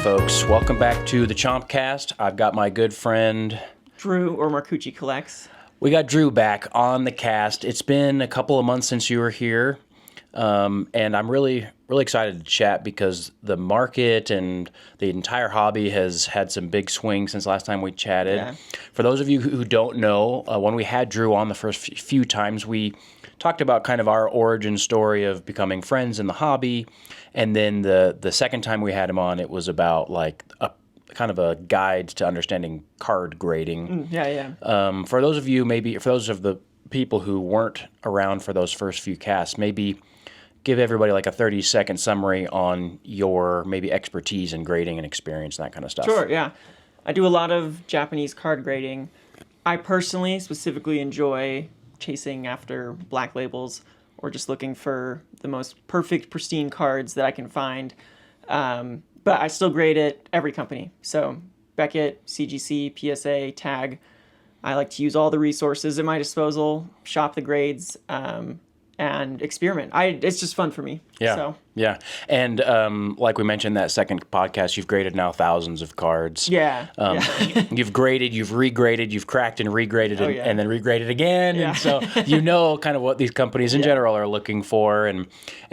folks. Welcome back to the ChompCast. I've got my good friend Drew, or Marcucci Collects. We got Drew back on the cast. It's been a couple of months since you were here, and I'm really excited to chat because the market and the entire hobby has had some big swings since last time we chatted. Yeah. For those of you who don't know, when we had Drew on the first few times, we talked about kind of our origin story of becoming friends in the hobby, and then the second time we had him on, it was about like a kind of a guide to understanding card grading. For those of you, for those of the people who weren't around for those first few casts, maybe give everybody like a 30-second summary on your maybe expertise in grading and experience and that kind of stuff. Sure, yeah. I do a lot of Japanese card grading. I personally specifically enjoy chasing after black labels or just looking for the most perfect, pristine cards that I can find. But I still grade at every company. So Beckett, CGC, PSA, Tag. I like to use all the resources at my disposal, shop the grades, and experiment. It's just fun for me. Yeah. So. Yeah. And like we mentioned that second podcast, you've graded now thousands of cards. Yeah. You've graded, you've regraded, you've cracked and regraded and then regraded again. Yeah. And so you know kind of what these companies in general are looking for. And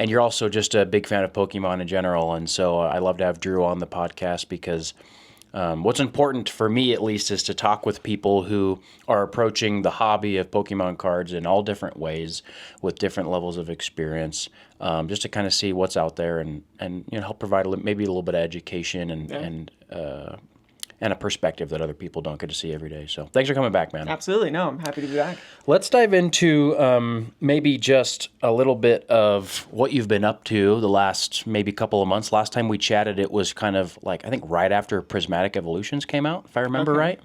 you're also just a big fan of Pokemon in general. And so I love to have Drew on the podcast because what's important for me, at least, is to talk with people who are approaching the hobby of Pokemon cards in all different ways with different levels of experience, just to kind of see what's out there and help provide maybe a little bit of education and a perspective that other people don't get to see every day. So thanks for coming back, man. Absolutely. No, I'm happy to be back. Let's dive into maybe just a little bit of what you've been up to the last maybe couple of months. Last time we chatted, it was kind of like, I think right after Prismatic Evolutions came out, if I remember right.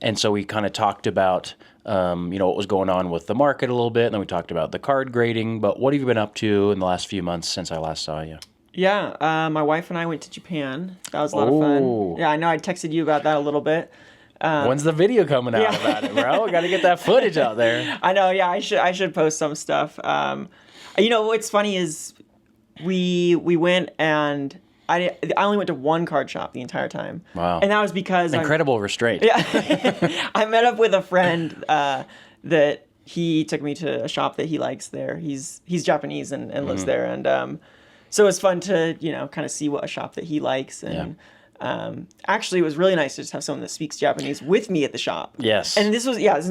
And so we kind of talked about, what was going on with the market a little bit. And then we talked about the card grading. But what have you been up to in the last few months since I last saw you? Yeah, my wife and I went to Japan. That was a lot of fun. Yeah, I know I texted you about that a little bit. When's the video coming out about it, bro? Got to get that footage out there. I know, yeah, I should post some stuff. What's funny is we went and I only went to one card shop the entire time. Wow. And that was because... Incredible restraint. Yeah. I met up with a friend that he took me to a shop that he likes there. He's Japanese and lives there, and... So it was fun to, kind of see what a shop that he likes. And actually, it was really nice to just have someone that speaks Japanese with me at the shop. Yes. And since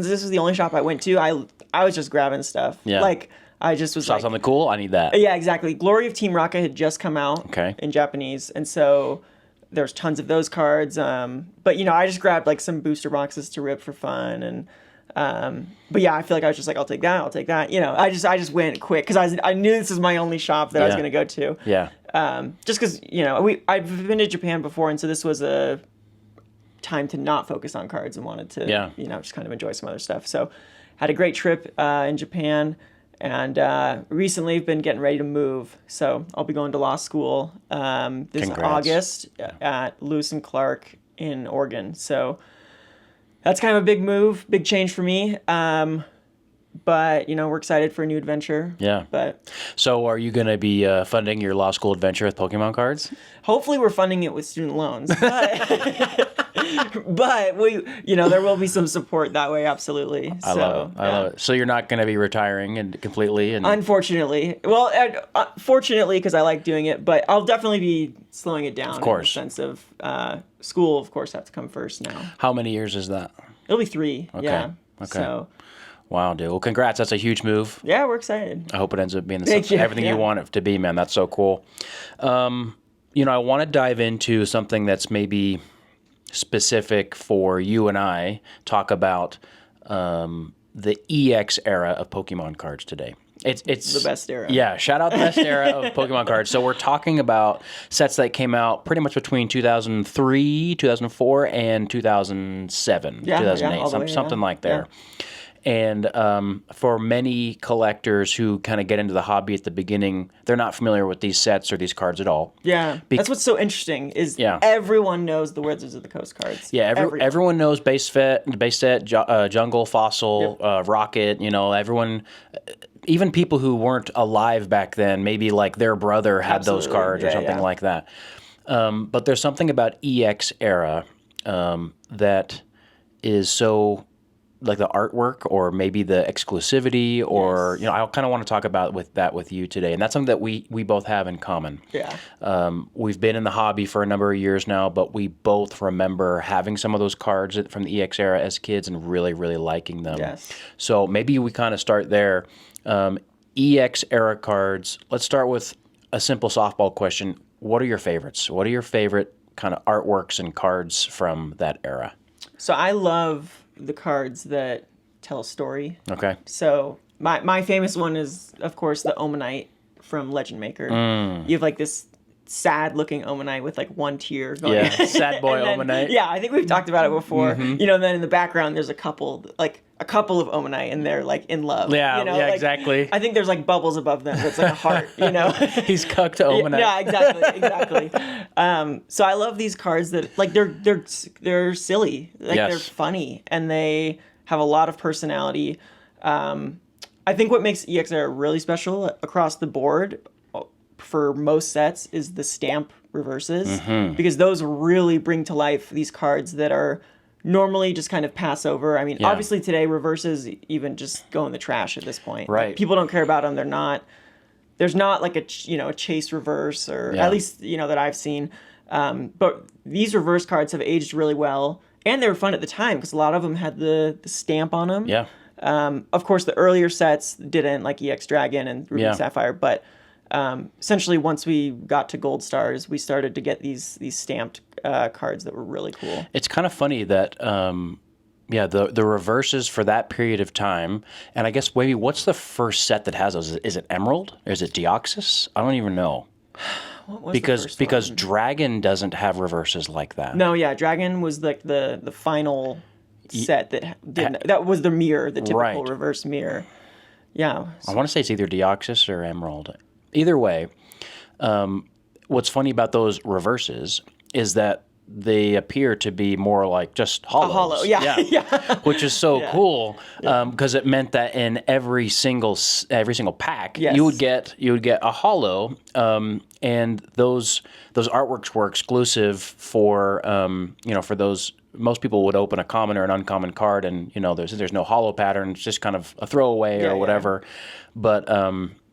this was the only shop I went to, I was just grabbing stuff. Yeah. Like, I just was Saw something cool? I need that. Yeah, exactly. Glory of Team Rocket had just come out in Japanese. And so there's tons of those cards. But, I just grabbed, like, some booster boxes to rip for fun. And... but yeah, I feel like I was just like, I'll take that. I just went quick because I knew this was my only shop that I was going to go to. Yeah. Just because, I've been to Japan before, and so this was a time to not focus on cards and wanted to, just kind of enjoy some other stuff. So had a great trip in Japan, and recently I've been getting ready to move. So I'll be going to law school this August at Lewis and Clark in Oregon. So that's kind of a big move, big change for me. But, we're excited for a new adventure. Yeah. So are you going to be funding your law school adventure with Pokemon cards? Hopefully we're funding it with student loans. But we, there will be some support that way, absolutely. I love it. So you're not going to be retiring completely? Unfortunately. Well, fortunately, because I like doing it, but I'll definitely be slowing it down. Of course. In the sense of school, of course, have to come first now. How many years is that? It'll be 3. Okay. Yeah. Okay. So. Wow, dude. Well, congrats. That's a huge move. Yeah, we're excited. I hope it ends up being everything you want it to be, man. That's so cool. I want to dive into something that's maybe specific for you and I, talk about the EX era of Pokemon cards today. It's the best era. Yeah, shout out the best era of Pokemon cards. So we're talking about sets that came out pretty much between 2003, 2004, and 2007, 2008, something like there. Yeah. And for many collectors who kind of get into the hobby at the beginning, they're not familiar with these sets or these cards at all. Yeah, that's what's so interesting is everyone knows the Wizards of the Coast cards. Yeah, everyone knows base set, Jungle, Fossil, Rocket. Everyone, even people who weren't alive back then, maybe like their brother had those cards or something like that. But there's something about EX era that is so, like the artwork or maybe the exclusivity or, I kind of want to talk about with you today. And that's something that we both have in common. Yeah. We've been in the hobby for a number of years now, but we both remember having some of those cards from the EX era as kids and really, really liking them. Yes. So maybe we kind of start there. EX era cards, let's start with a simple softball question. What are your favorites? What are your favorite kind of artworks and cards from that era? So I love the cards that tell a story. Okay. So my famous one is, of course, the Omanite from Legend Maker. You have like this sad-looking Omanite with like one tear going. Yeah, sad boy Omanite. Yeah, I think we've talked about it before. And then in the background there's a couple of Omanite and they're like in love. Yeah, like, exactly. I think there's like bubbles above them. That's like a heart. He's cucked Omanite. Yeah, exactly. So I love these cards that like they're silly, like they're funny, and they have a lot of personality. I think what makes EXR really special across the board for most sets is the stamp reverses, because those really bring to life these cards that are normally just kind of pass over. I mean, obviously today reverses even just go in the trash at this point. Right. Like, people don't care about them. There's not like a chase reverse, or at least, that I've seen. But these reverse cards have aged really well, and they were fun at the time because a lot of them had the stamp on them. Yeah. Of course, the earlier sets didn't, like EX Dragon and Ruby Sapphire, but essentially once we got to Gold Stars, we started to get these stamped cards that were really cool. It's kind of funny that the reverses for that period of time, and I guess maybe what's the first set that has those? Is it Emerald? Or is it Deoxys? I don't even know. What was because Dragon doesn't have reverses like that. No, yeah, Dragon was like the final set that was the mirror, the typical reverse mirror. Yeah. I want to say it's either Deoxys or Emerald. Either way, what's funny about those reverses is that they appear to be more like just hollows. A hollow, yeah. Which is so cool, because it meant that in every single pack, you would get a hollow, and those artworks were exclusive for for those. Most people would open a common or an uncommon card, and there's no hollow pattern. It's just kind of a throwaway or whatever. But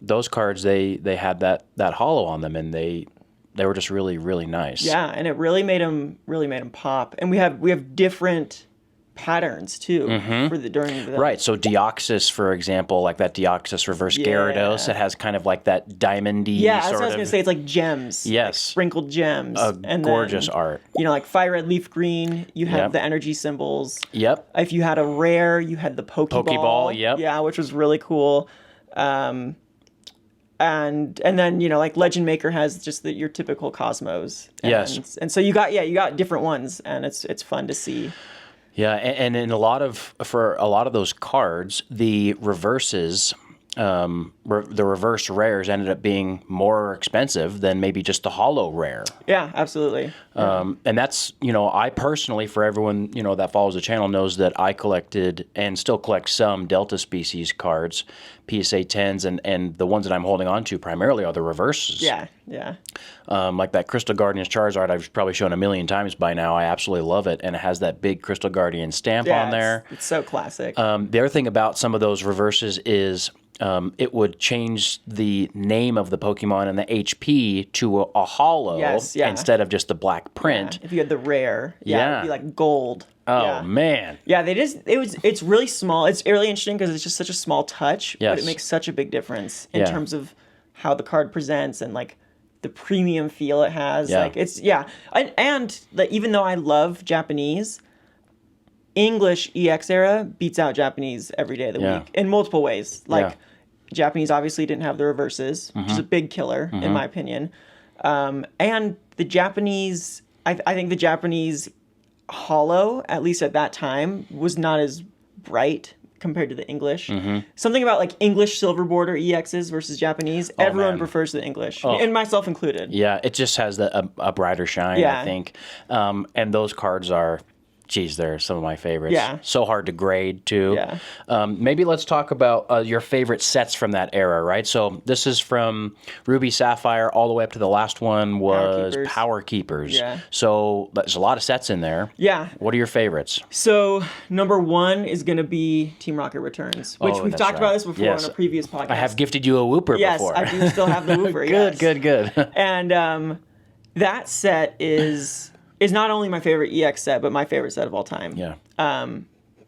those cards they had that hollow on them, and they were just really, really nice. Yeah, and it really made them pop. And we have different patterns too during the right. So Deoxys, for example, like that Deoxys reverse Gyarados, it has kind of like that diamondy. Yeah, that's what I was gonna say. It's like gems. Yes, like sprinkled gems. And gorgeous art. Like FireRed LeafGreen, you had the energy symbols. Yep. If you had a rare, you had the Pokeball. Yep. Yeah, which was really cool. And then like Legend Maker has just your typical Cosmos. Yes. And so you got different ones, and it's fun to see. Yeah, and in for a lot of those cards, the reverses, the reverse rares ended up being more expensive than maybe just the hollow rare. Yeah, absolutely. And that's, I personally, for everyone, that follows the channel knows that I collected and still collect some Delta Species cards, PSA 10s, and the ones that I'm holding on to primarily are the reverses. Yeah. Like that Crystal Guardians Charizard I've probably shown a million times by now. I absolutely love it, and it has that big Crystal Guardian stamp on there. It's so classic. The other thing about some of those reverses is it would change the name of the Pokemon and the HP to a hollow instead of just the black print. Yeah. If you had the rare, it'd be like gold. Oh man. Yeah, it's really small. It's really interesting because it's just such a small touch, but it makes such a big difference in terms of how the card presents and like the premium feel it has. Yeah. Like it's and like, even though I love Japanese, English EX era beats out Japanese every day of the week in multiple ways. Like Japanese obviously didn't have the reverses, which is a big killer in my opinion. And the Japanese, I think the Japanese hollow, at least at that time, was not as bright compared to the English. Something about like English silver border EXs versus Japanese, everyone prefers the English, and myself included. Yeah, it just has a brighter shine, I think. And those cards are geez, they're some of my favorites. Yeah. So hard to grade, too. Yeah. Maybe let's talk about your favorite sets from that era, right? So this is from Ruby Sapphire all the way up to the last one was Power Keepers. Yeah. So there's a lot of sets in there. Yeah. What are your favorites? So number 1 is going to be Team Rocket Returns, which we've talked about this before on a previous podcast. I have gifted you a Wooper before. Yes, I do still have the Wooper. Good. And that set is not only my favorite EX set, but my favorite set of all time. Yeah.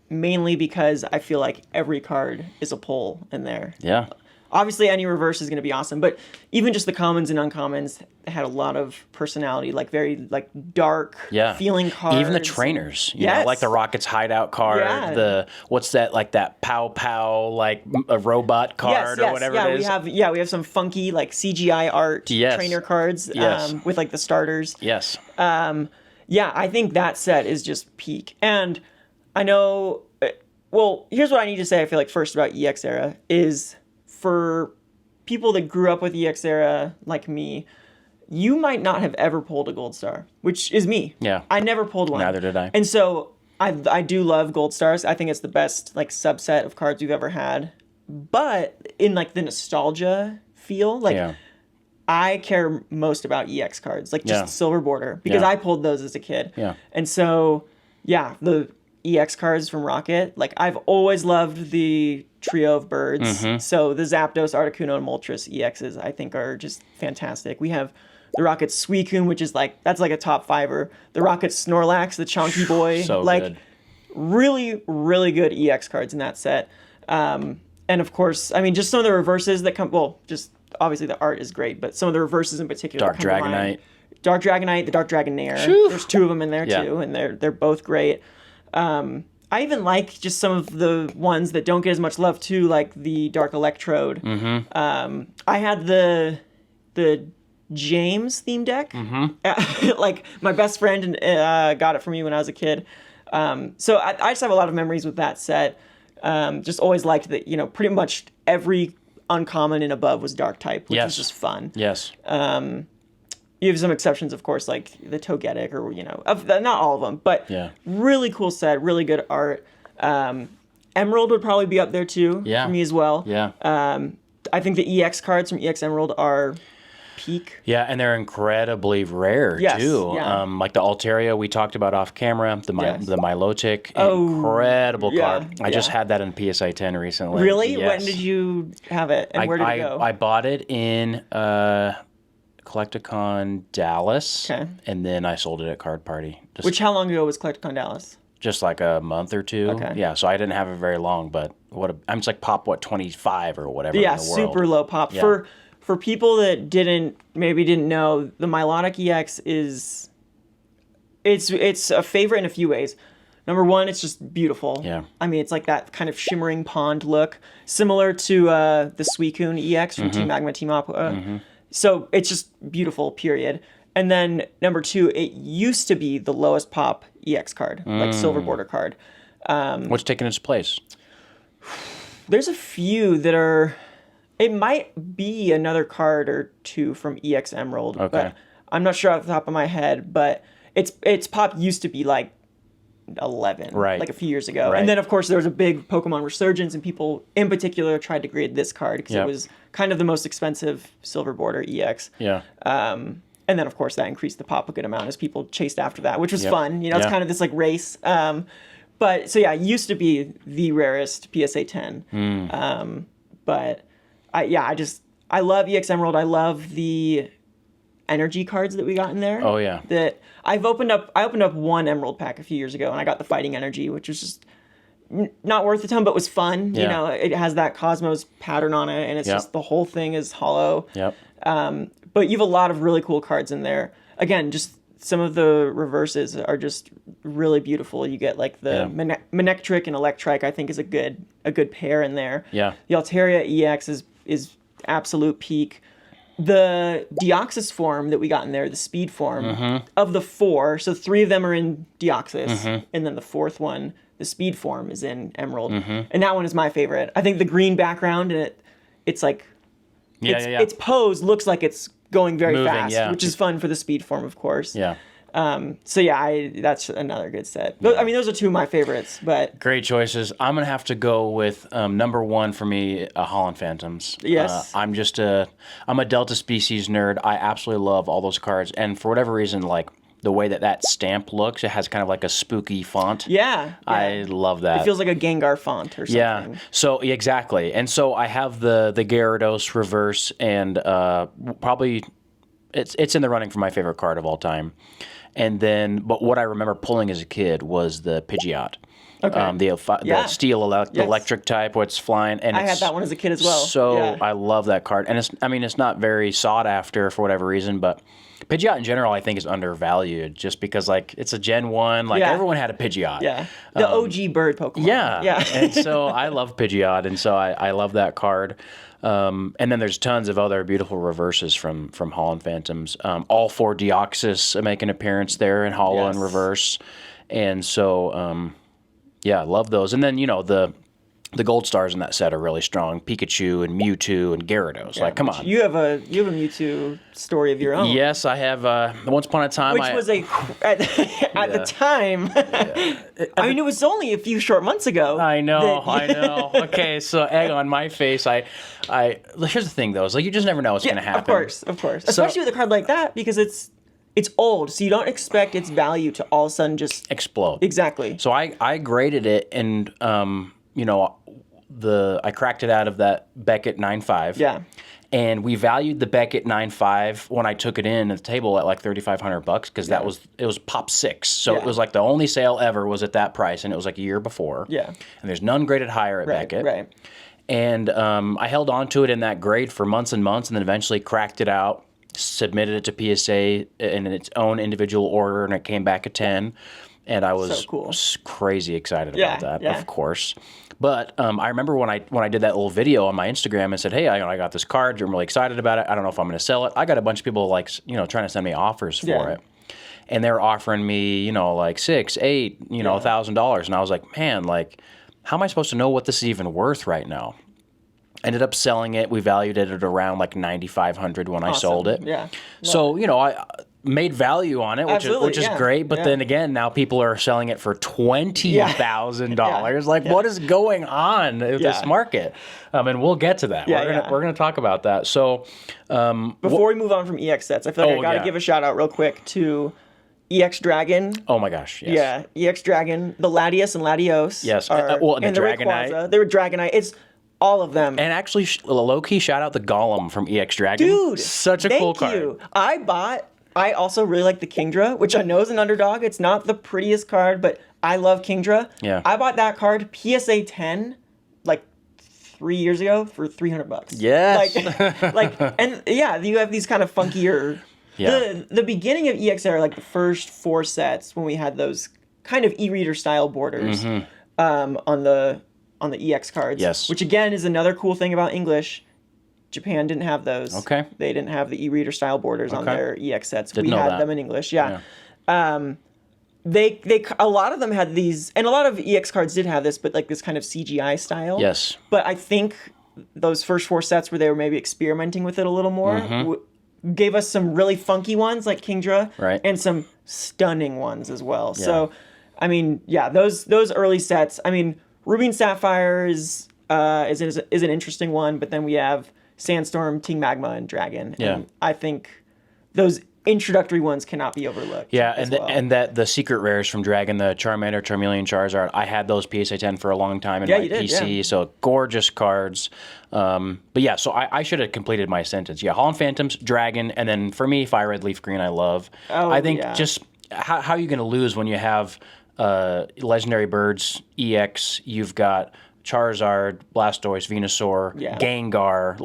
Mainly because I feel like every card is a pull in there. Yeah. Obviously, any reverse is going to be awesome, but even just the commons and uncommons had a lot of personality, like very dark feeling cards. Even the trainers, you know, like the Rockets hideout card, the what's that, like that Pow Pow, like a robot card or whatever it is. We have some funky like CGI art trainer cards with like the starters. Yes. I think that set is just peak. And I know, well, here's what I need to say, I feel like, first about EX era is for people that grew up with EX era like me, you might not have ever pulled a Gold Star, which is me. Yeah. I never pulled one. Neither did I. And so I do love Gold Stars. I think it's the best like subset of cards we've ever had. But in like the nostalgia feel, like I care most about EX cards, like just silver border, because I pulled those as a kid. Yeah. And so, the EX cards from Rocket, like I've always loved the trio of birds. So the Zapdos, Articuno, and Moltres EXs I think are just fantastic. We have the Rocket Suicune, which is that's like a top fiver. The Rocket Snorlax, the Chonky Boy, so good. Really, really good EX cards in that set. And of course, I mean, just some of the reverses that come. Well, just obviously the art is great, but some of the reverses in particular. Dark Dragonite, the Dark Dragonair. There's 2 of them in there too, and they're both great. I even like just some of the ones that don't get as much love too, like the Dark Electrode. I had the James theme deck. Like my best friend got it for me when I was a kid. So I just have a lot of memories with that set. Just always liked that, pretty much every uncommon and above was dark type, which is just fun. Yes. You have some exceptions, of course, like the Togetic or, not all of them, but really cool set, really good art. Emerald would probably be up there too for me as well. Yeah. I think the EX cards from EX Emerald are peak. Yeah, and they're incredibly rare too. Yeah. Like the Altaria we talked about off camera, the Milotic, incredible card. I just had that in PSI 10 recently. Really? Yes. When did you have it, and where did it go? I bought it in Collecticon Dallas, and then I sold it at Card Party. How long ago was Collecticon Dallas? Just like a month or 2. Okay. Yeah, so I didn't have it very long, but I'm just like pop 25 or whatever in the world. Super low pop. Yeah. For people that didn't know, the Milotic EX is it's a favorite in a few ways. Number 1, it's just beautiful. Yeah. I mean, it's like that kind of shimmering pond look, similar to the Suicune EX from Team Magma, Team Aqua. So it's just beautiful, period. And then number 2, it used to be the lowest pop EX card, like silver border card. What's taking its place? There's a few that are... It might be another card or 2 from EX Emerald, but I'm not sure off the top of my head, but its pop used to be like 11, like a few years ago. And then, of course, there was a big Pokemon resurgence, and people in particular tried to grade this card because it was kind of the most expensive silver border EX. Yeah. And then, of course, that increased the pop a good amount as people chased after that, which was fun. It's kind of this like race. But so, it used to be the rarest PSA 10. But I love EX Emerald. I love the energy cards that we got in there. Oh yeah. That I opened up one Emerald pack a few years ago, and I got the Fighting Energy, which was just not worth a ton, but was fun. Yeah. It has that Cosmos pattern on it, and it's just the whole thing is hollow. Yep. But you have a lot of really cool cards in there. Again, just some of the reverses are just really beautiful. You get like the Manectric and Electrike, I think is a good pair in there. Yeah. The Altaria EX is absolute peak. The Deoxys form that we got in there, the speed form, of the 4, so 3 of them are in Deoxys, and then the 4th one, the speed form, is in Emerald. And that one is my favorite. I think the green background, and it's like, its pose looks like it's going very fast, which is fun for the speed form, of course. Yeah. So yeah, that's another good set. I mean, those are two of my favorites, but great choices. I'm gonna have to go with number one for me, Holon Phantoms. Yes. I'm a Delta Species nerd. I absolutely love all those cards, and for whatever reason, like the way that stamp looks, it has kind of like a spooky font. Yeah. I love that. It feels like a Gengar font or something. Yeah. So exactly, and so I have the Gyarados reverse, and probably it's in the running for my favorite card of all time. And then, but what I remember pulling as a kid was the Pidgeot. Okay. The steel electric type, where it's flying. And I had that one as a kid as well. So yeah. I love that card. And it's not very sought after for whatever reason, but Pidgeot in general I think is undervalued just because like it's a Gen 1. Like everyone had a Pidgeot. Yeah. The OG bird Pokemon. Yeah. Yeah. And so I love Pidgeot, and so I love that card. And then there's tons of other beautiful reverses from Holon Phantoms. All 4 Deoxys make an appearance there in Holo and reverse. And so, I love those. And then, the gold stars in that set are really strong. Pikachu and Mewtwo and Gyarados. Like, come on. You have a Mewtwo story of your own. Yes, I have. Once upon a time, which was at the time. I mean, it was only a few short months ago. I know. Okay, so egg on my face. Here's the thing though, is like you just never know what's going to happen. Of course. Especially with a card like that, because it's old, so you don't expect its value to all of a sudden just explode. Exactly. So I graded it, and I cracked it out of that Beckett 9.5. Yeah. And we valued the Beckett 9.5 when I took it in at the table at like $3,500 because it was pop 6. So it was like the only sale ever was at that price, and it was like a year before. Yeah. And there's none graded higher at Beckett. Right. And I held on to it in that grade for months and months, and then eventually cracked it out, submitted it to PSA in its own individual order, and it came back a 10. And I was so cool. Crazy excited about that, of course. But I remember when I did that little video on my Instagram and said, hey, I got this card. I'm really excited about it. I don't know if I'm going to sell it. I got a bunch of people trying to send me offers for it. And they're offering me, like $6,000, $8,000, $1,000. And I was like, man, like, how am I supposed to know what this is even worth right now? Ended up selling it. We valued it at around like $9,500 when I sold it. Yeah. So, I made value on it, which is great. But then again, now people are selling it for $20,000. Like, what is going on with this market? And we'll get to that. We're gonna talk about that. So, before we move on from EX sets, I feel like I gotta give a shout out real quick to EX Dragon. Oh my gosh, yes. Yeah, EX Dragon, the Latios and Latios. Yes, and the Dragonite. They were Dragonite. It's all of them. And actually, low-key shout out the Golem from EX Dragon. Dude, such a cool card. Thank you. I also really like the Kingdra, which I know is an underdog. It's not the prettiest card, but I love Kingdra. Yeah. I bought that card PSA 10 like 3 years ago for $300. Yes. And you have these kind of funkier. Yeah. The beginning of EX era, like the first 4 sets when we had those kind of e-reader style borders on the EX cards. Yes. Which again is another cool thing about English. Japan didn't have those. Okay. They didn't have the e-reader style borders on their EX sets. Didn't know had that. them in English. Yeah. They a lot of them had these, and a lot of EX cards did have this, but like this kind of CGI style. Yes. But I think those first 4 sets where they were maybe experimenting with it a little more gave us some really funky ones like Kingdra, and some stunning ones as well. Yeah. So, I mean, those early sets. I mean, Ruby and Sapphire is an interesting one, but then we have Sandstorm, Team Magma, and Dragon. Yeah. And I think those introductory ones cannot be overlooked. Yeah, and that the secret rares from Dragon, the Charmander, Charmeleon, Charizard, I had those PSA 10 for a long time in my PC, so gorgeous cards. But yeah, so I should have completed my sentence. Yeah, Holon Phantoms, Dragon, and then for me, FireRed LeafGreen I love. I think just how are you going to lose when you have Legendary Birds, EX, you've got Charizard, Blastoise, Venusaur, Gengar,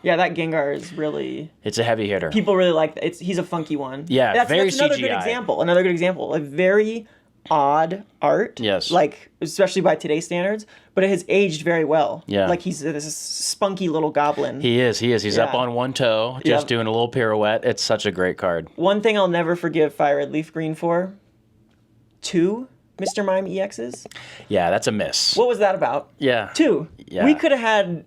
Yeah, that Gengar is really... It's a heavy hitter. People really like that. He's a funky one. Yeah, that's very another CGI. Another good example. A very odd art. Yes. Like, especially by today's standards, but it has aged very well. Yeah. Like, he's this spunky little goblin. He is. He's up on one toe, just doing a little pirouette. It's such a great card. One thing I'll never forgive FireRed LeafGreen for, 2 Mr. Mime EXs. Yeah, that's a miss. What was that about? Yeah. 2. Yeah. We could have had...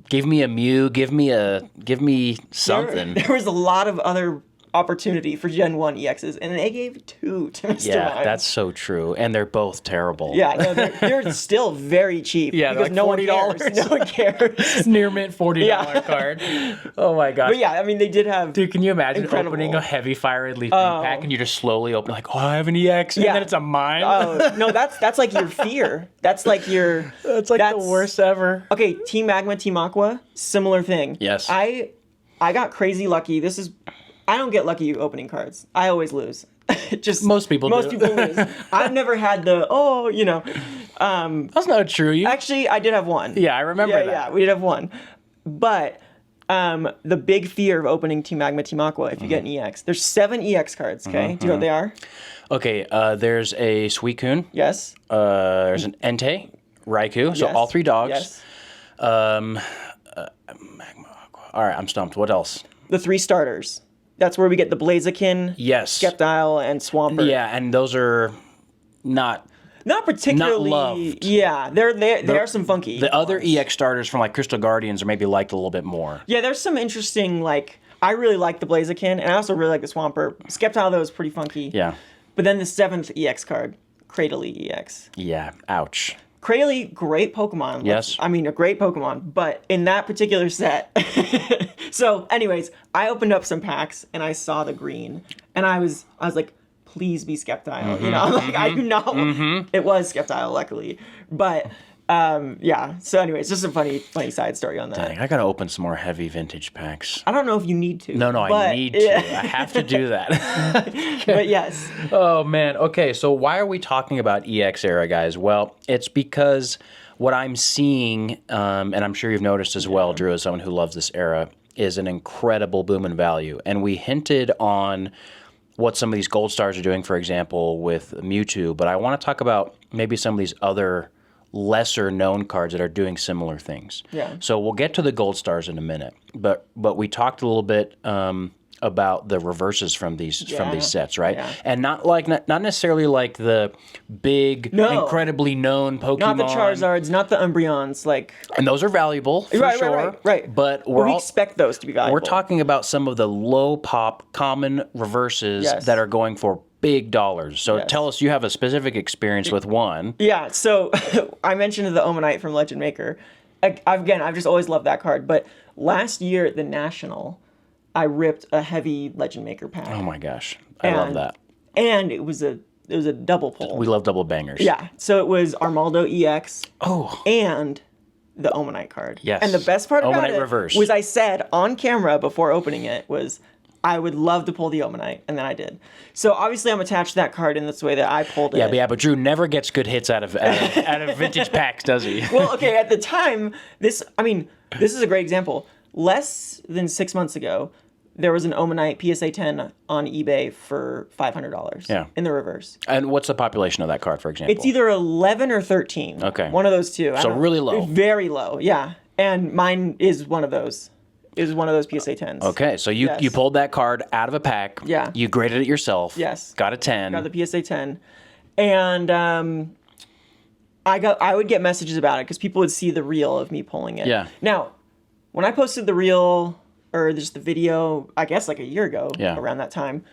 Give me a Mew. Give me something. There was a lot of other opportunity for Gen 1 EXs, and they gave 2 to Mr. Yeah, Mime. that's so true. And they're both terrible. Yeah, no, they're still very cheap. Yeah, because like no $40. one cares. No one cares. Near mint $40 card. Oh my gosh. But yeah, I mean, they did have. Dude, can you imagine incredible. opening a heavy FireRed LeafGreen pack and you just slowly open like, oh, I have an EX, and then it's a Mime? Oh, no, that's like your fear. That's like your. That's the worst ever. Okay, Team Magma, Team Aqua, similar thing. Yes. I got crazy lucky. I don't get lucky opening cards. I always lose. Just most people lose. I've never had that's not true. Actually, I did have one. Yeah, I remember that. Yeah, we did have one. But the big fear of opening Team Magma, Team Aqua, if you get an EX, there's 7 EX cards, okay? Do you know what they are? Okay, there's a Suicune. Yes. There's an Entei, Raikou, so all 3 dogs. Yes. Magma, Aqua. All right, I'm stumped. What else? The 3 starters. That's where we get the Blaziken, Yes. Sceptile, and Swampert. Yeah, and those are not particularly. Not loved. Yeah, they are some funky. The other EX starters from like Crystal Guardians are maybe liked a little bit more. Yeah, there's some interesting, like, I really like the Blaziken, and I also really like the Swampert. Sceptile, though, is pretty funky. Yeah. But then the 7th EX card, Cradily EX. Yeah, ouch. Cradily, great Pokemon. Yes. I mean, a great Pokemon, but in that particular set. So, anyways, I opened up some packs and I saw the green, and I was like, please be Sceptile. You know, like I do not. It was Sceptile, luckily, but yeah. So, anyways, just a funny side story on that. Dang, I gotta open some more heavy vintage packs. I don't know if you need to. No, I need to. Yeah. I have to do that. But yes. Oh man. Okay, so why are we talking about EX era, guys? Well, it's because what I'm seeing, and I'm sure you've noticed as well, Drew, as someone who loves this era, is an incredible boom in value. And we hinted on what some of these gold stars are doing, for example, with Mewtwo, but I want to talk about maybe some of these other lesser known cards that are doing similar things. Yeah. So we'll get to the gold stars in a minute, but we talked a little bit about the reverses from these sets, right? Yeah. And not necessarily like the big, incredibly known Pokemon. Not the Charizards, not the Umbreons, like. And those are valuable, for sure. Right. But we expect those to be valuable. We're talking about some of the low pop common reverses that are going for big dollars. So tell us, you have a specific experience with one. Yeah, so I mentioned the Omanite from Legend Maker. I've just always loved that card. But last year at the National, I ripped a heavy Legend Maker pack. Oh my gosh, I love that. And it was a double pull. We love double bangers. Yeah, so it was Armaldo EX. Oh. And the Omanite card. Yes. And the best part about Omanite it reverse. was I said on camera before opening it was, I would love to pull the Omanite, and then I did. So obviously I'm attached to that card in this way that I pulled it. Yeah, but Drew never gets good hits out of vintage packs, does he? Well, okay, at the time, this is a great example. Less than 6 months ago, there was an Omanite PSA 10 on eBay for $500 in the reverse. And what's the population of that card, for example? It's either 11 or 13. Okay. One of those two. So really low. Very low, yeah. And mine is one of those. Is one of those PSA 10s. Okay, so you pulled that card out of a pack. Yeah. You graded it yourself. Yes. Got a 10. Got the PSA 10. And I would get messages about it because people would see the reel of me pulling it. Yeah. Now, when I posted the reel or just the video, I guess like a year ago, around that time,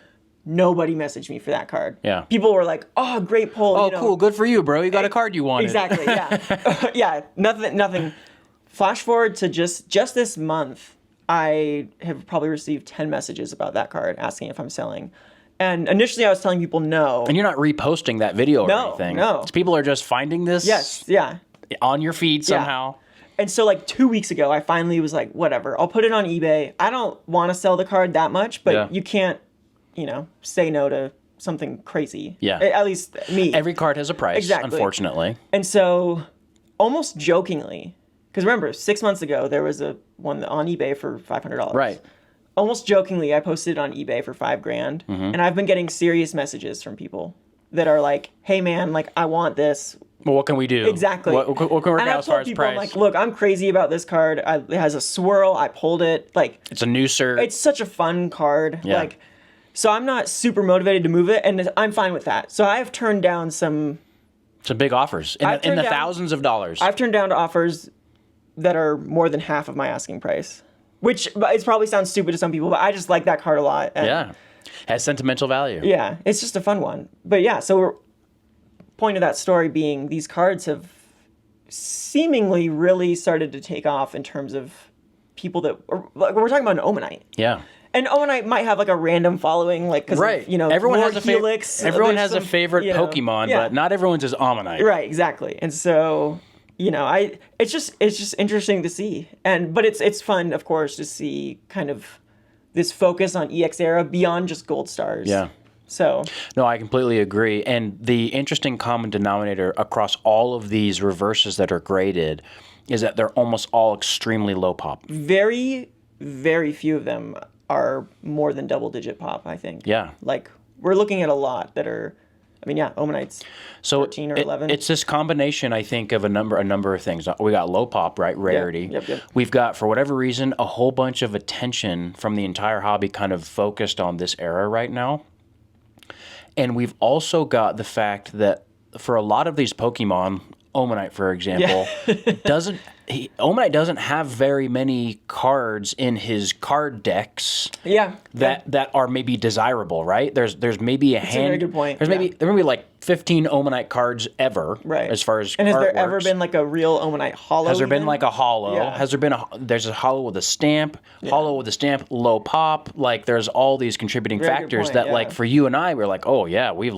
nobody messaged me for that card. Yeah. People were like, "Oh, great pull." Oh, cool. Good for you, bro. You got a card you wanted. Exactly. Yeah. Yeah. Nothing. Flash forward to just this month, I have probably received 10 messages about that card asking if I'm selling. And initially I was telling people no. And you're not reposting that video or anything. No. People are just finding this on your feed somehow. And so like 2 weeks ago, I finally was like, whatever, I'll put it on eBay. I don't want to sell the card that much, but you can't, say no to something crazy. Yeah. At least me. Every card has a price, unfortunately. And so almost jokingly, because remember, 6 months ago, there was one on eBay for $500. Right. Almost jokingly, I posted it on eBay for $5,000. And I've been getting serious messages from people that are like, hey man, like I want this. Well, what can we do? Exactly. What can work out as far as price? I'm like, look, I'm crazy about this card. It has a swirl. I pulled it. Like, it's a new cert. It's such a fun card. Yeah. Like, so I'm not super motivated to move it, and I'm fine with that. So I've turned down some big offers in the thousands of dollars. I've turned down offers that are more than half of my asking price, which it probably sounds stupid to some people, but I just like that card a lot. And Has sentimental value. Yeah, it's just a fun one. But yeah, so point of that story being these cards have seemingly really started to take off in terms of people that like we're talking about an Omanite. Yeah. And Omanite might have like a random following, like because everyone has a Helix. Everyone has a favorite Pokemon, but not everyone's is Omanite. Right, exactly. And so it's just interesting to see, but it's fun, of course, to see kind of this focus on EX era beyond just gold stars. Yeah. So no, I completely agree. And the interesting common denominator across all of these reverses that are graded is that they're almost all extremely low pop. Very, very few of them are more than double-digit pop, I think. Yeah. Like, we're looking at a lot that are, Omanites, so 13 or 11. It's this combination, I think, of a number of things. We got low pop, right? Rarity. Yep. We've got, for whatever reason, a whole bunch of attention from the entire hobby kind of focused on this era right now. And we've also got the fact that for a lot of these Pokemon, Omanite, for example, Omanite doesn't have very many cards in his card decks. That are maybe desirable, right? There's maybe That's a very good point. There may be like 15 Omanite cards ever, right? As far as and has artworks. there ever been like a real Omanite holo? Has there been even? like a holo? Yeah. Has there been there's a holo with a stamp, holo with a stamp, low pop? Like there's all these contributing factors that like for you and I, we're like, oh yeah, we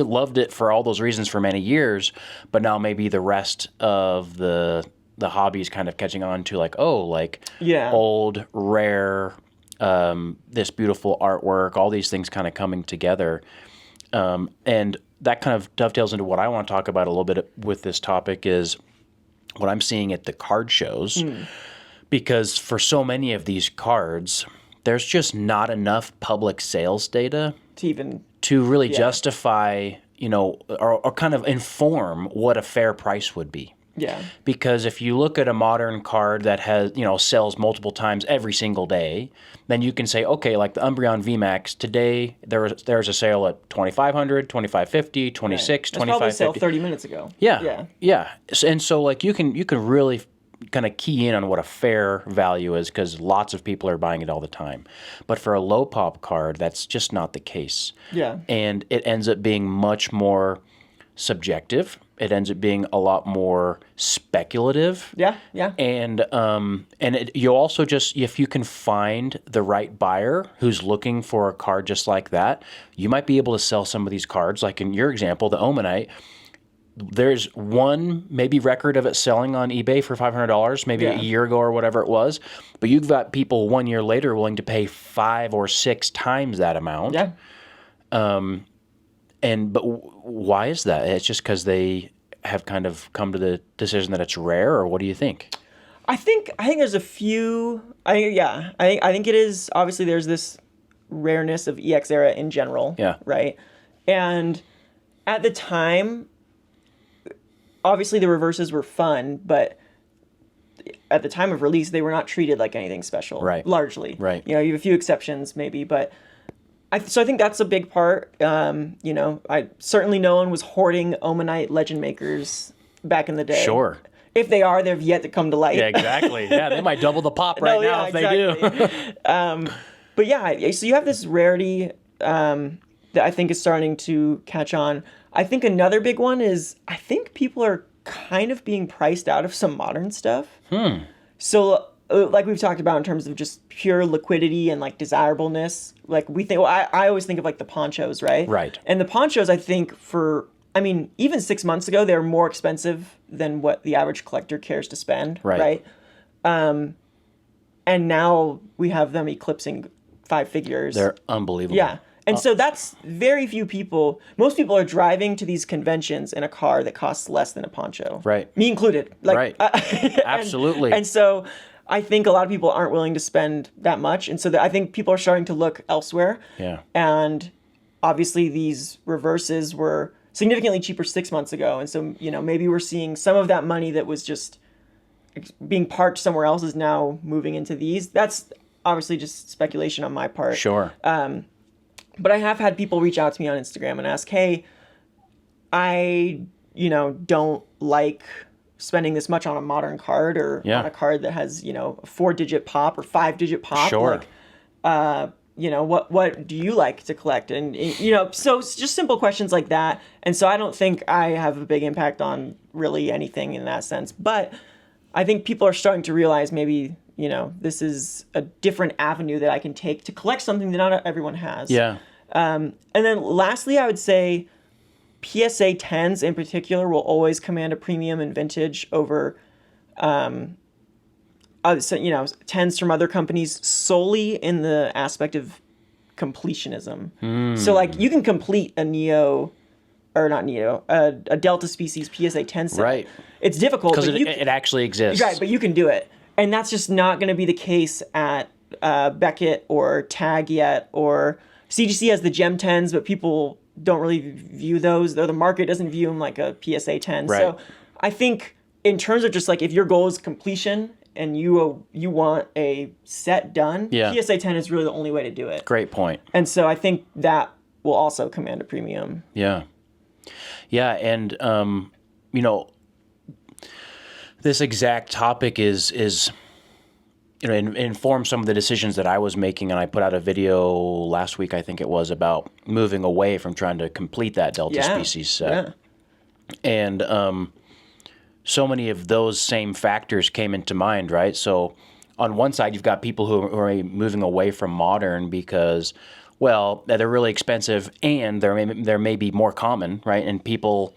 loved it for all those reasons for many years, but now maybe the rest of the hobby is kind of catching on to like, old, rare, this beautiful artwork, all these things kind of coming together. And that kind of dovetails into what I want to talk about a little bit with this topic is what I'm seeing at the card shows. Because for so many of these cards, there's just not enough public sales data to really justify, or kind of inform what a fair price would be. Yeah. Because if you look at a modern card that has, sells multiple times every single day, then you can say, okay, like the Umbreon VMAX, today there's a sale at $2,500, $2,550, $26, $2,550. Probably sale 30 minutes ago. Yeah. And so like you can really kind of key in on what a fair value is because lots of people are buying it all the time. But for a low pop card, that's just not the case. Yeah. And it ends up being much more subjective. It ends up being a lot more speculative. Yeah. And you also just, if you can find the right buyer who's looking for a card just like that, you might be able to sell some of these cards. Like in your example, the Omanite, there's one maybe record of it selling on eBay for $500, maybe a year ago or whatever it was. But you've got people 1 year later willing to pay 5 or 6 times that amount. Yeah. But why is that? It's just because they have kind of come to the decision that it's rare, or what do you think? I think there's a few. I think it is. Obviously, there's this rareness of EX era in general. Yeah. Right. And at the time, obviously the reverses were fun, but at the time of release, they were not treated like anything special. Right. Largely. Right. You have a few exceptions maybe, but. So I think that's a big part. I certainly no one was hoarding Omanite Legend Makers back in the day. Sure. If they are, they've yet to come to light. Yeah, exactly. Yeah, they might double the pop right now if they do. But yeah, so you have this rarity that I think is starting to catch on. I think another big one is I think people are kind of being priced out of some modern stuff. So like we've talked about in terms of just pure liquidity and like desirableness, like we think, I always think of like the ponchos, right? Right. And the ponchos, I think even 6 months ago, they were more expensive than what the average collector cares to spend. Right. And now we have them eclipsing 5 figures. They're unbelievable. Yeah. And so that's very few people. Most people are driving to these conventions in a car that costs less than a poncho. Right. Me included. Like, right. Absolutely. And so I think a lot of people aren't willing to spend that much. And so I think people are starting to look elsewhere. Yeah. And obviously these reverses were significantly cheaper 6 months ago. And so, maybe we're seeing some of that money that was just being parked somewhere else is now moving into these. That's obviously just speculation on my part. Sure. But I have had people reach out to me on Instagram and ask, hey, I, don't like spending this much on a modern card or on a card that has, a 4-digit pop or 5-digit pop. Sure. Like, what do you like to collect? And, so it's just simple questions like that. And so I don't think I have a big impact on really anything in that sense. But I think people are starting to realize maybe, this is a different avenue that I can take to collect something that not everyone has. Yeah. And then lastly, I would say PSA 10s in particular will always command a premium in vintage over, 10s from other companies solely in the aspect of completionism. So like you can complete a Delta Species PSA 10 set. Right. It's difficult. Because it actually exists. Right, but you can do it. And that's just not going to be the case at Beckett or Tag yet, or CGC has the Gem 10s, but people don't really view those, though the market doesn't view them like a PSA 10. Right. So I think in terms of just like if your goal is completion and you want a set done, PSA 10 is really the only way to do it. Great point. And so I think that will also command a premium. Yeah. Yeah, and this exact topic is informed some of the decisions that I was making, and I put out a video last week, I think it was, about moving away from trying to complete that Delta Species set. Yeah. And so many of those same factors came into mind, right? So on one side, you've got people who are moving away from modern because, well, they're really expensive and they're maybe more common, right? And people,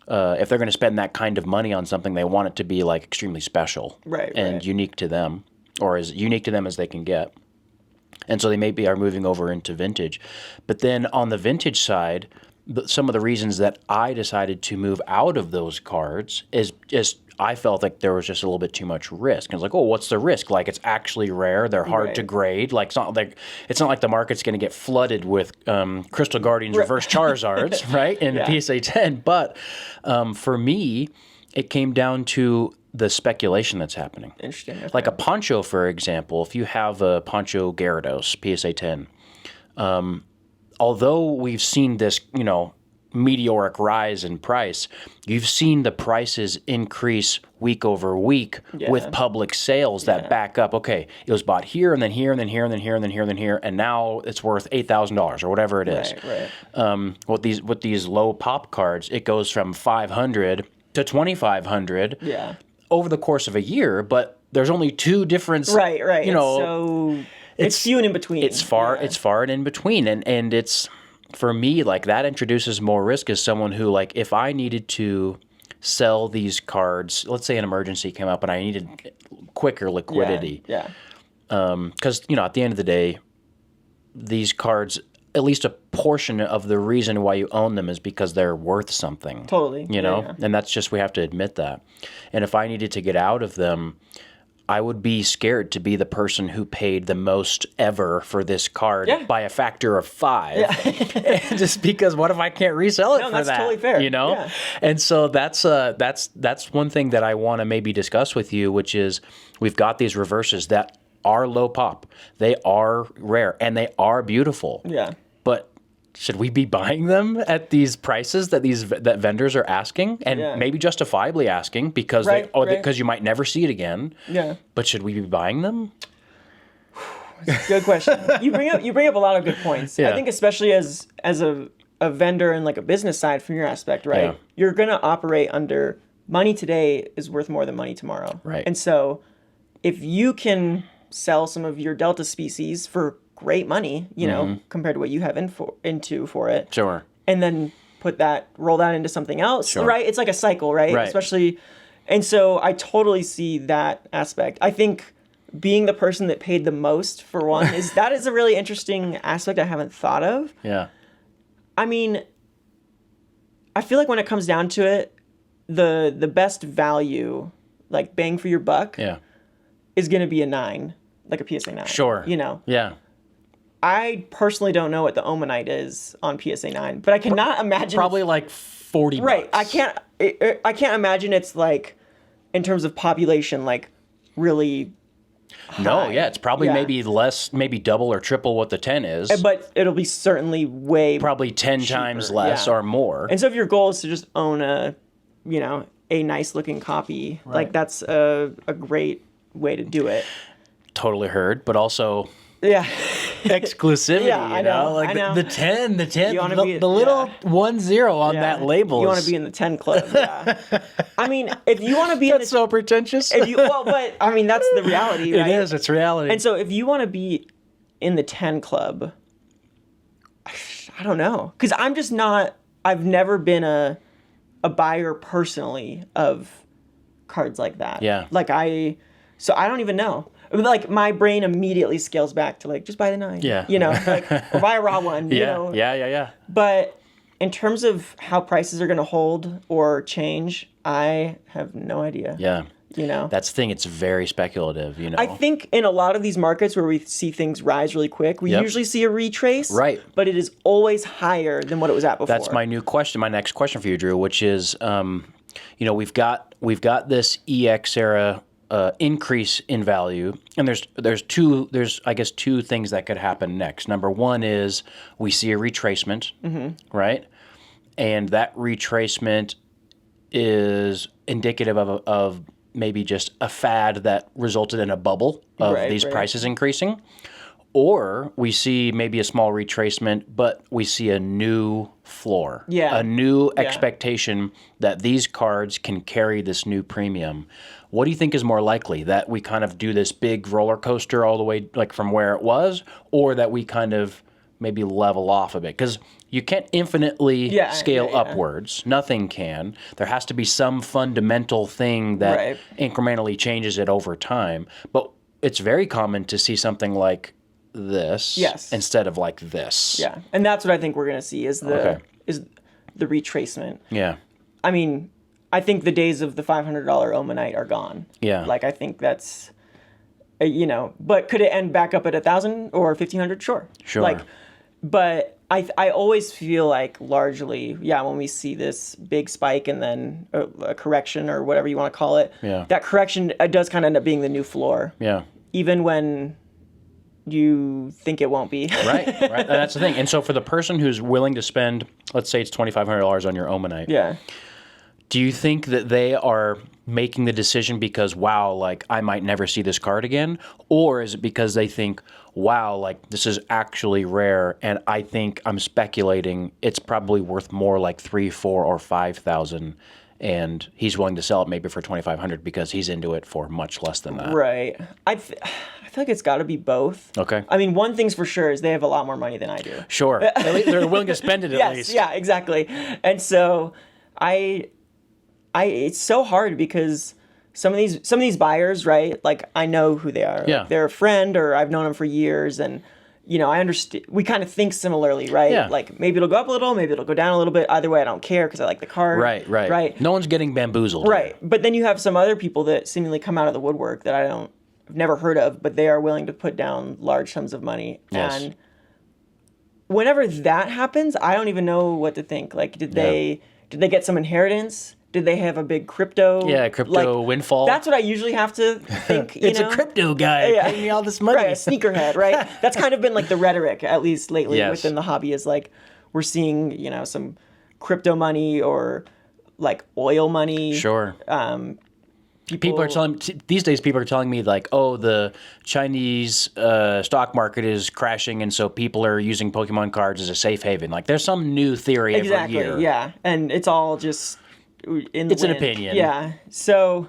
if they're going to spend that kind of money on something, they want it to be like extremely special and unique to them, or as unique to them as they can get. And so they maybe are moving over into vintage. But then on the vintage side, some of the reasons that I decided to move out of those cards is just I felt like there was just a little bit too much risk. And it's like, oh, what's the risk? Like, it's actually rare. They're hard to grade. Like, it's not like the market's going to get flooded with Crystal Guardians Reverse Charizards, right? In PSA 10. But for me, it came down to the speculation that's happening. Interesting. Okay. Like a Poncho, for example, if you have a Poncho Gyarados PSA 10, although we've seen this, meteoric rise in price, you've seen the prices increase week over week with public sales that back up. Okay, it was bought here and then here and then here and then here and then here and then here, and now it's worth $8,000 or whatever it is. Right. With these low pop cards, it goes from $500 to $2,500 over the course of a year, but there's only two different right. So it's few and in between. It's far and in between, and it's, for me, like, that introduces more risk as someone who, like, if I needed to sell these cards, let's say an emergency came up and I needed quicker liquidity. Because, at the end of the day, these cards, at least a portion of the reason why you own them is because they're worth something. Totally. And that's just, we have to admit that. And if I needed to get out of them, I would be scared to be the person who paid the most ever for this card by a factor of 5. Just because what if I can't resell it for that's that? Totally fair. Yeah. And so that's one thing that I want to maybe discuss with you, which is we've got these reverses that are low pop. They are rare and they are beautiful. Yeah. But should we be buying them at these prices that that vendors are asking, and maybe justifiably asking because because you might never see it again? Yeah. But should we be buying them? Good question. You bring up a lot of good points. I think especially as a vendor and like a business side from your aspect, right? Yeah. You're gonna operate under money today is worth more than money tomorrow. Right. And so if you can sell some of your Delta species for great money, compared to what you have into for it. Sure. And then roll that into something else, right? It's like a cycle, right? Especially, and so I totally see that aspect. I think being the person that paid the most for one that is a really interesting aspect I haven't thought of. Yeah. I mean, I feel like when it comes down to it, the best value, like bang for your buck, is going to be a 9, like a PSA 9. Sure. Yeah. I personally don't know what the Omanite is on PSA 9, but I cannot imagine. Probably like $40. Right. I can't imagine it's like, in terms of population, like really high. No, it's probably maybe less, maybe double or triple what the 10 is. But it'll be certainly probably 10 cheaper, times less or more. And so if your goal is to just own a nice looking copy, like that's a great way to do it. Totally heard, but also... Yeah. exclusivity. Yeah, I know, Like I know. the 10, You wanna the be- little yeah. 10 on that label. You want to be in the 10 club. Yeah. I mean, if you want to be in the That's so pretentious. but I mean that's the reality, right? It is. It's reality. And so if you want to be in the 10 club, I don't know, because I'm just not. I've never been a buyer personally of cards like that. Yeah. So I don't even know. Like my brain immediately scales back to like just buy the 9. Yeah. You know, like or buy a raw one. yeah. You know. Yeah. But in terms of how prices are going to hold or change, I have no idea. Yeah. You know, That's the thing. It's very speculative. You know. I think in a lot of these markets where we see things rise really quick, we usually see a retrace. Right. But it is always higher than what it was at before. That's my new question. My next question for you, Drew, which is, we've got this EX era increase in value, and there's I guess two things that could happen next. Number one is we see a retracement, right, and that retracement is indicative of maybe just a fad that resulted in a bubble of these prices increasing. Or we see maybe a small retracement, but we see a new floor, a new expectation that these cards can carry this new premium. What do you think is more likely? That we kind of do this big roller coaster all the way like from where it was, or that we kind of maybe level off a bit? Because you can't infinitely scale upwards. Nothing can. There has to be some fundamental thing that incrementally changes it over time. But it's very common to see something like this instead of like this. Yeah, and that's what I think we're going to see is the retracement. Yeah. I mean, I think the days of the $500 Omanite are gone. Yeah. Like I think that's, but could it end back up at 1,000 or 1,500? Sure. Like, but I always feel like largely, when we see this big spike and then a correction or whatever you want to call it, that correction does kind of end up being the new floor. Yeah. Even when you think it won't be. Right. That's the thing. And so for the person who's willing to spend, let's say it's $2,500 on your Omanite. Yeah. Do you think that they are making the decision because, wow, like I might never see this card again? Or is it because they think, wow, like this is actually rare and I think I'm speculating it's probably worth more like 3,000, 4,000, or 5,000 and he's willing to sell it maybe for $2,500 because he's into it for much less than that? Right. I feel like it's got to be both. Okay. I mean, one thing's for sure is they have a lot more money than I do. Sure. They're willing to spend it at least. Yeah, exactly. And so it's so hard because some of these buyers, right? Like I know who they are. Yeah. Like, they're a friend or I've known them for years and I understand. We kind of think similarly, right? Yeah. Like maybe it'll go up a little, maybe it'll go down a little bit. Either way, I don't care because I like the card. Right. No one's getting bamboozled. Right. But then you have some other people that seemingly come out of the woodwork that I've never heard of, but they are willing to put down large sums of money. Yes. And whenever that happens, I don't even know what to think. Like, did they get some inheritance? Did they have a big crypto? Yeah, crypto windfall. That's what I usually have to think. It's a crypto guy paying me all this money. Right, a sneakerhead, right? That's kind of been like the rhetoric, at least lately within the hobby, is like we're seeing, some crypto money or like oil money. Sure. People are these days. People are telling me like, oh, the Chinese stock market is crashing, and so people are using Pokemon cards as a safe haven. Like, there's some new theory every year. Exactly. Yeah, and it's all just in the It's wind. an opinion. Yeah. So,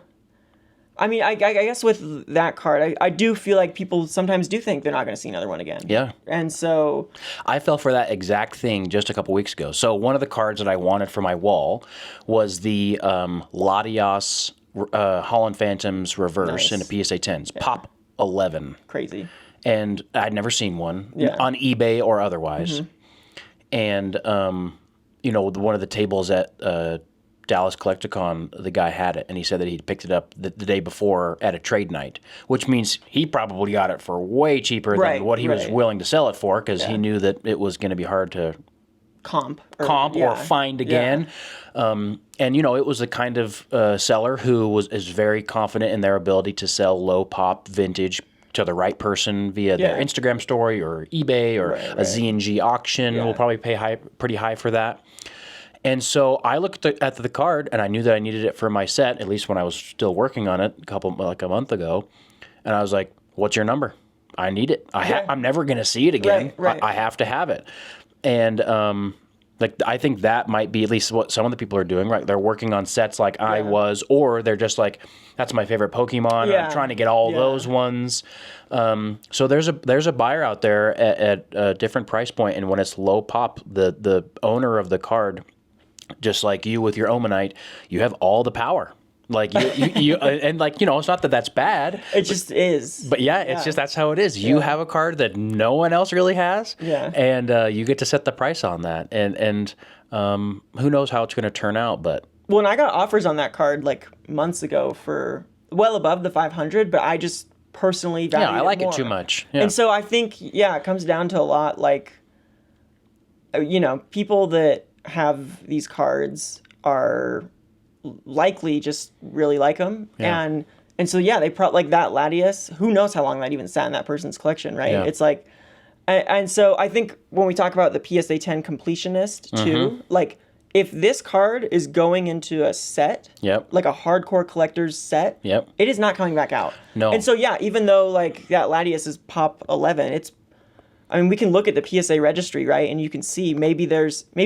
I mean, I guess with that card, I do feel like people sometimes do think they're not going to see another one again. Yeah. And so I fell for that exact thing just a couple weeks ago. So one of the cards that I wanted for my wall was the Latios Holon Phantoms reverse in a PSA 10s, pop 11. crazy. And I'd never seen one on eBay or otherwise. And, one of the tables at Dallas Collecticon, the guy had it, and he said that he'd picked it up the day before at a trade night, which means he probably got it for way cheaper than what he was willing to sell it for because he knew that it was going to be hard to comp or find again. And, it was the kind of seller who is very confident in their ability to sell low-pop vintage to the right person via their Instagram story or eBay or a Z&G auction. We'll probably pay pretty high for that. And so I looked at the card, and I knew that I needed it for my set, at least when I was still working on it a month ago. And I was like, what's your number? I need it. I'm never going to see it again. Right. I have to have it. And like I think that might be at least what some of the people are doing, right? They're working on sets like I was, or they're just like, that's my favorite Pokemon. And I'm trying to get all those ones. So there's a buyer out there at a different price point, and when it's low pop, the owner of the card, just like you with your Omanite, you have all the power. Like you and like, you know, it's not that that's bad. It just is. But it's just, that's how it is. You have a card that no one else really has. Yeah. And you get to set the price on that. And who knows how it's going to turn out, but. Well, and I got offers on that card like months ago for well above the 500, but I just personally value I like it more. it too much. Yeah. And so I think, it comes down to a lot like, you know, people that have these cards are likely just really like them. And so, they like that Latias, who knows how long that even sat in that person's collection, right? Yeah. It's like, and so I think when we talk about the PSA 10 completionist too, like if this card is going into a set, like a hardcore collector's set, it is not coming back out. No. And so, even though like that Latias is pop 11, we can look at the PSA registry, right? And you can see maybe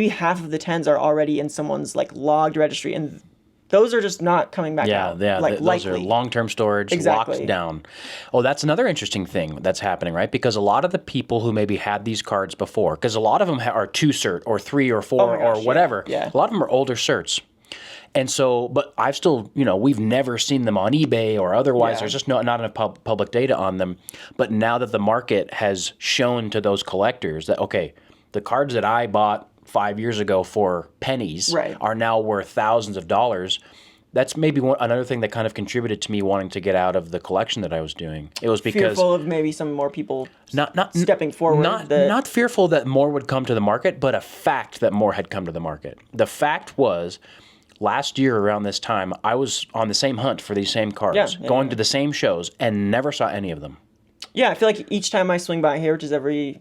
half of the 10s are already in someone's like logged registry, and those are just not coming back out. Like, those are long-term storage, locked down. Oh, that's another interesting thing that's happening, right? Because a lot of the people who maybe had these cards before, because a lot of them are 2 cert or 3 or 4 or whatever. Yeah. A lot of them are older certs. And so, but I've still, we've never seen them on eBay or otherwise. There's just not enough public data on them. But now that the market has shown to those collectors that, okay, the cards that I bought 5 years ago for pennies are now worth thousands of dollars. That's maybe another thing that kind of contributed to me wanting to get out of the collection that I was doing. It was because fearful of maybe some more people stepping forward. Not fearful that more would come to the market, but a fact that more had come to the market. The fact was, last year around this time, I was on the same hunt for these same cards, going to the same shows, and never saw any of them. Yeah, I feel like each time I swing by here, which is every,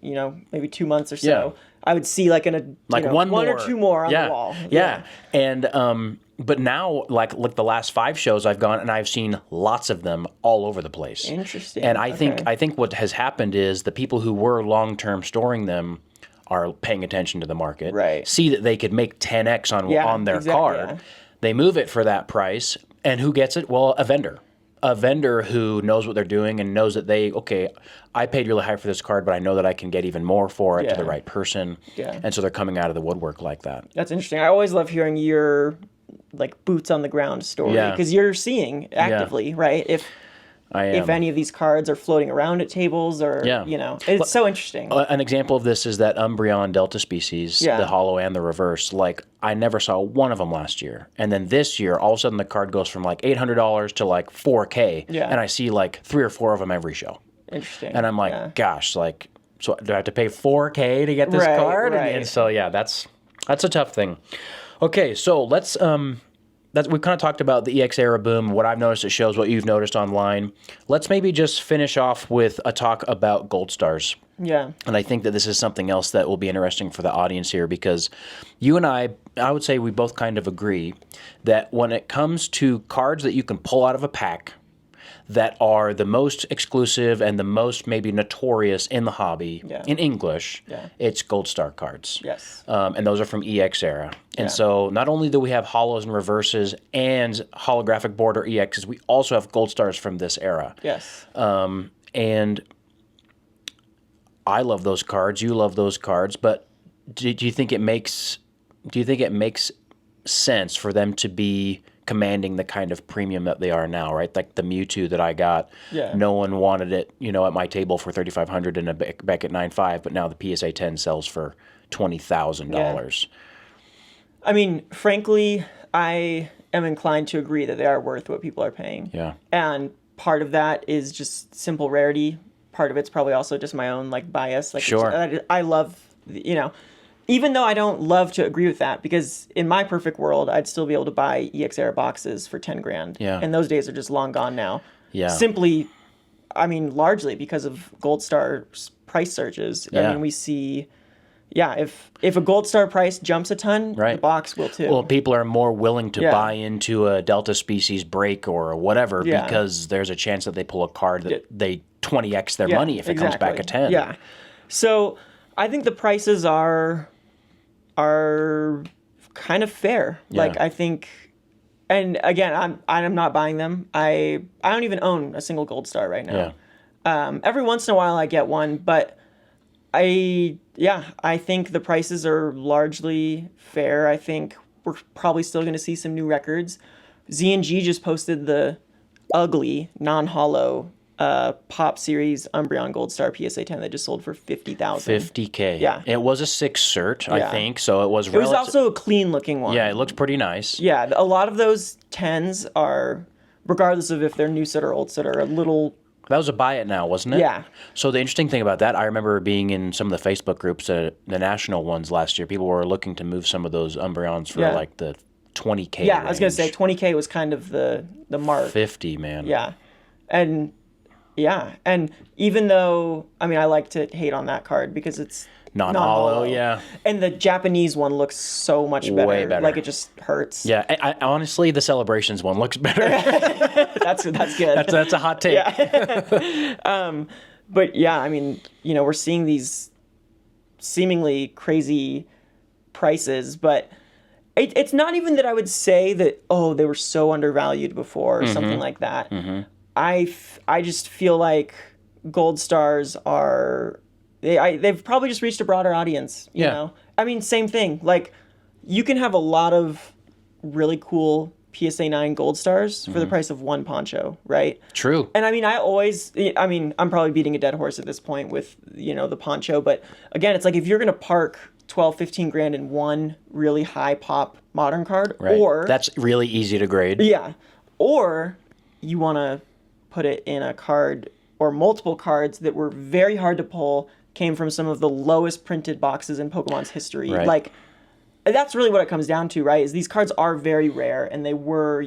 maybe 2 months or so, I would see like one or two more on the wall. Yeah. And but now like the last 5 shows I've gone, and I've seen lots of them all over the place. Interesting. And I think what has happened is the people who were long-term storing them are paying attention to the market, see that they could make 10x on their card. Yeah. They move it for that price, and who gets it? Well, a vendor. A vendor who knows what they're doing and knows that I paid really high for this card, but I know that I can get even more for it to the right person. Yeah. And so they're coming out of the woodwork like that. That's interesting. I always love hearing your like boots on the ground story, because you're seeing actively, right? If any of these cards are floating around at tables or, it's so interesting. An example of this is that Umbreon Delta species, the holo and the reverse. Like, I never saw one of them last year. And then this year, all of a sudden the card goes from like $800 to like $4K. Yeah. And I see like 3 or 4 of them every show. Interesting. And I'm like, gosh, like, so do I have to pay $4K to get this card? Right. And so, that's a tough thing. Okay, so let's... we've kind of talked about the EX era boom, what I've noticed at shows, what you've noticed online. Let's maybe just finish off with a talk about gold stars. Yeah. And I think that this is something else that will be interesting for the audience here, because you and I would say we both kind of agree that when it comes to cards that you can pull out of a pack that are the most exclusive and the most maybe notorious in the hobby, in English, it's gold star cards. Yes. And those are from EX era. And so not only do we have holos and reverses and holographic border EXs, we also have gold stars from this era. Yes. And I love those cards. You love those cards. But do you think it makes sense for them to be commanding the kind of premium that they are now, right? Like the Mewtwo that I got, no one wanted it, at my table for $3,500 and a back at $9,500, but now the PSA 10 sells for $20,000. I mean, frankly, I am inclined to agree that they are worth what people are paying. Yeah. And part of that is just simple rarity. Part of it's probably also just my own like bias. Like, sure. I love, even though I don't love to agree with that, because in my perfect world, I'd still be able to buy EX era boxes for $10,000. Yeah. And those days are just long gone now. Yeah. Simply, largely because of Gold Star price surges. Yeah. I mean, we see, if a Gold Star price jumps a ton, the box will too. Well, people are more willing to buy into a Delta species break or whatever because there's a chance that they pull a card that they 20x their money if it comes back a 10. Yeah. So I think the prices are kind of fair. Yeah. Like, I think, and again, I'm not buying them. I don't even own a single gold star right now. Yeah. Every once in a while I get one, but I think the prices are largely fair. I think we're probably still going to see some new records. Z&G just posted the ugly non-holo Pop Series Umbreon Gold Star PSA 10 that just sold for $50,000. $50K. Yeah. It was a 6 cert, I think, so it was. It was also a clean looking one. Yeah, it looks pretty nice. Yeah, a lot of those 10s are, regardless of if they're new set or old set, are a little. That was a buy it now, wasn't it? Yeah. So the interesting thing about that, I remember being in some of the Facebook groups, the national ones last year. People were looking to move some of those Umbreons for like the 20K. Yeah, range. I was gonna say 20K was kind of the mark. 50, man. Yeah, and even though I like to hate on that card because it's non-holo, yeah. And the Japanese one looks so much better. Way better. Like, it just hurts. Yeah, I honestly, the Celebrations one looks better. That's good. That's a hot take. Yeah. But yeah, we're seeing these seemingly crazy prices, but it's not even that I would say that, they were so undervalued before or something like that. Mm-hmm. I just feel like gold stars are... They've probably just reached a broader audience, you know? Same thing. Like, you can have a lot of really cool PSA 9 gold stars for the price of one poncho, right? True. And I'm probably beating a dead horse at this point with, the poncho, but again, it's like if you're going to park 12, 15 grand in one really high pop modern card, right. or... That's really easy to grade. Yeah. Or you want to put it in a card or multiple cards that were very hard to pull, came from some of the lowest printed boxes in Pokemon's history. Right. Like, that's really what it comes down to, right? Is these cards are very rare, and they were,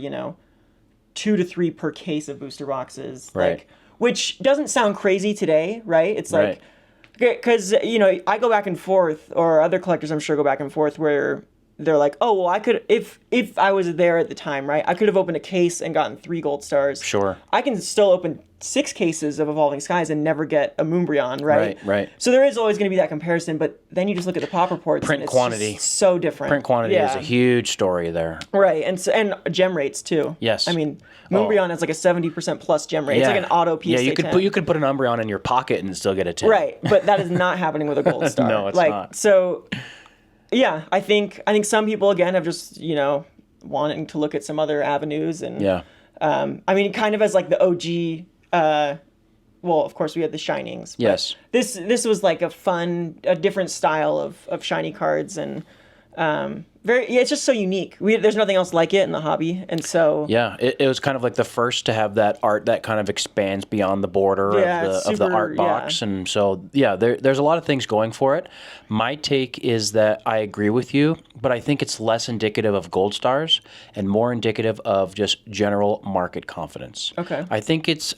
2 to 3 per case of booster boxes. Right. Like, which doesn't sound crazy today, right? It's like, because, I go back and forth, or other collectors I'm sure go back and forth, where they're like, I could, if I was there at the time, right, I could have opened a case and gotten 3 gold stars. Sure. I can still open 6 cases of Evolving Skies and never get a Moonbreon, right? Right. So there is always going to be that comparison, but then you just look at the pop reports. Print and it's quantity. Just so different. Print quantity is a huge story there. Right, and gem rates too. Yes. Moonbreon has like a 70% plus gem rate. Yeah. It's like an auto PSA 10. Yeah, you could put an Umbreon in your pocket and still get a 10. Right, but that is not happening with a gold star. No, it's not. So... Yeah, I think some people again have just wanting to look at some other avenues and kind of as like the OG. Well, of course we had the Shinings. Yes. This was like a different style of shiny cards and it's just so unique. There's nothing else like it in the hobby, and so it was kind of like the first to have that art that kind of expands beyond the border of the art box, and so there's a lot of things going for it. My take is that I agree with you, but I think it's less indicative of gold stars and more indicative of just general market confidence. Okay. I think it's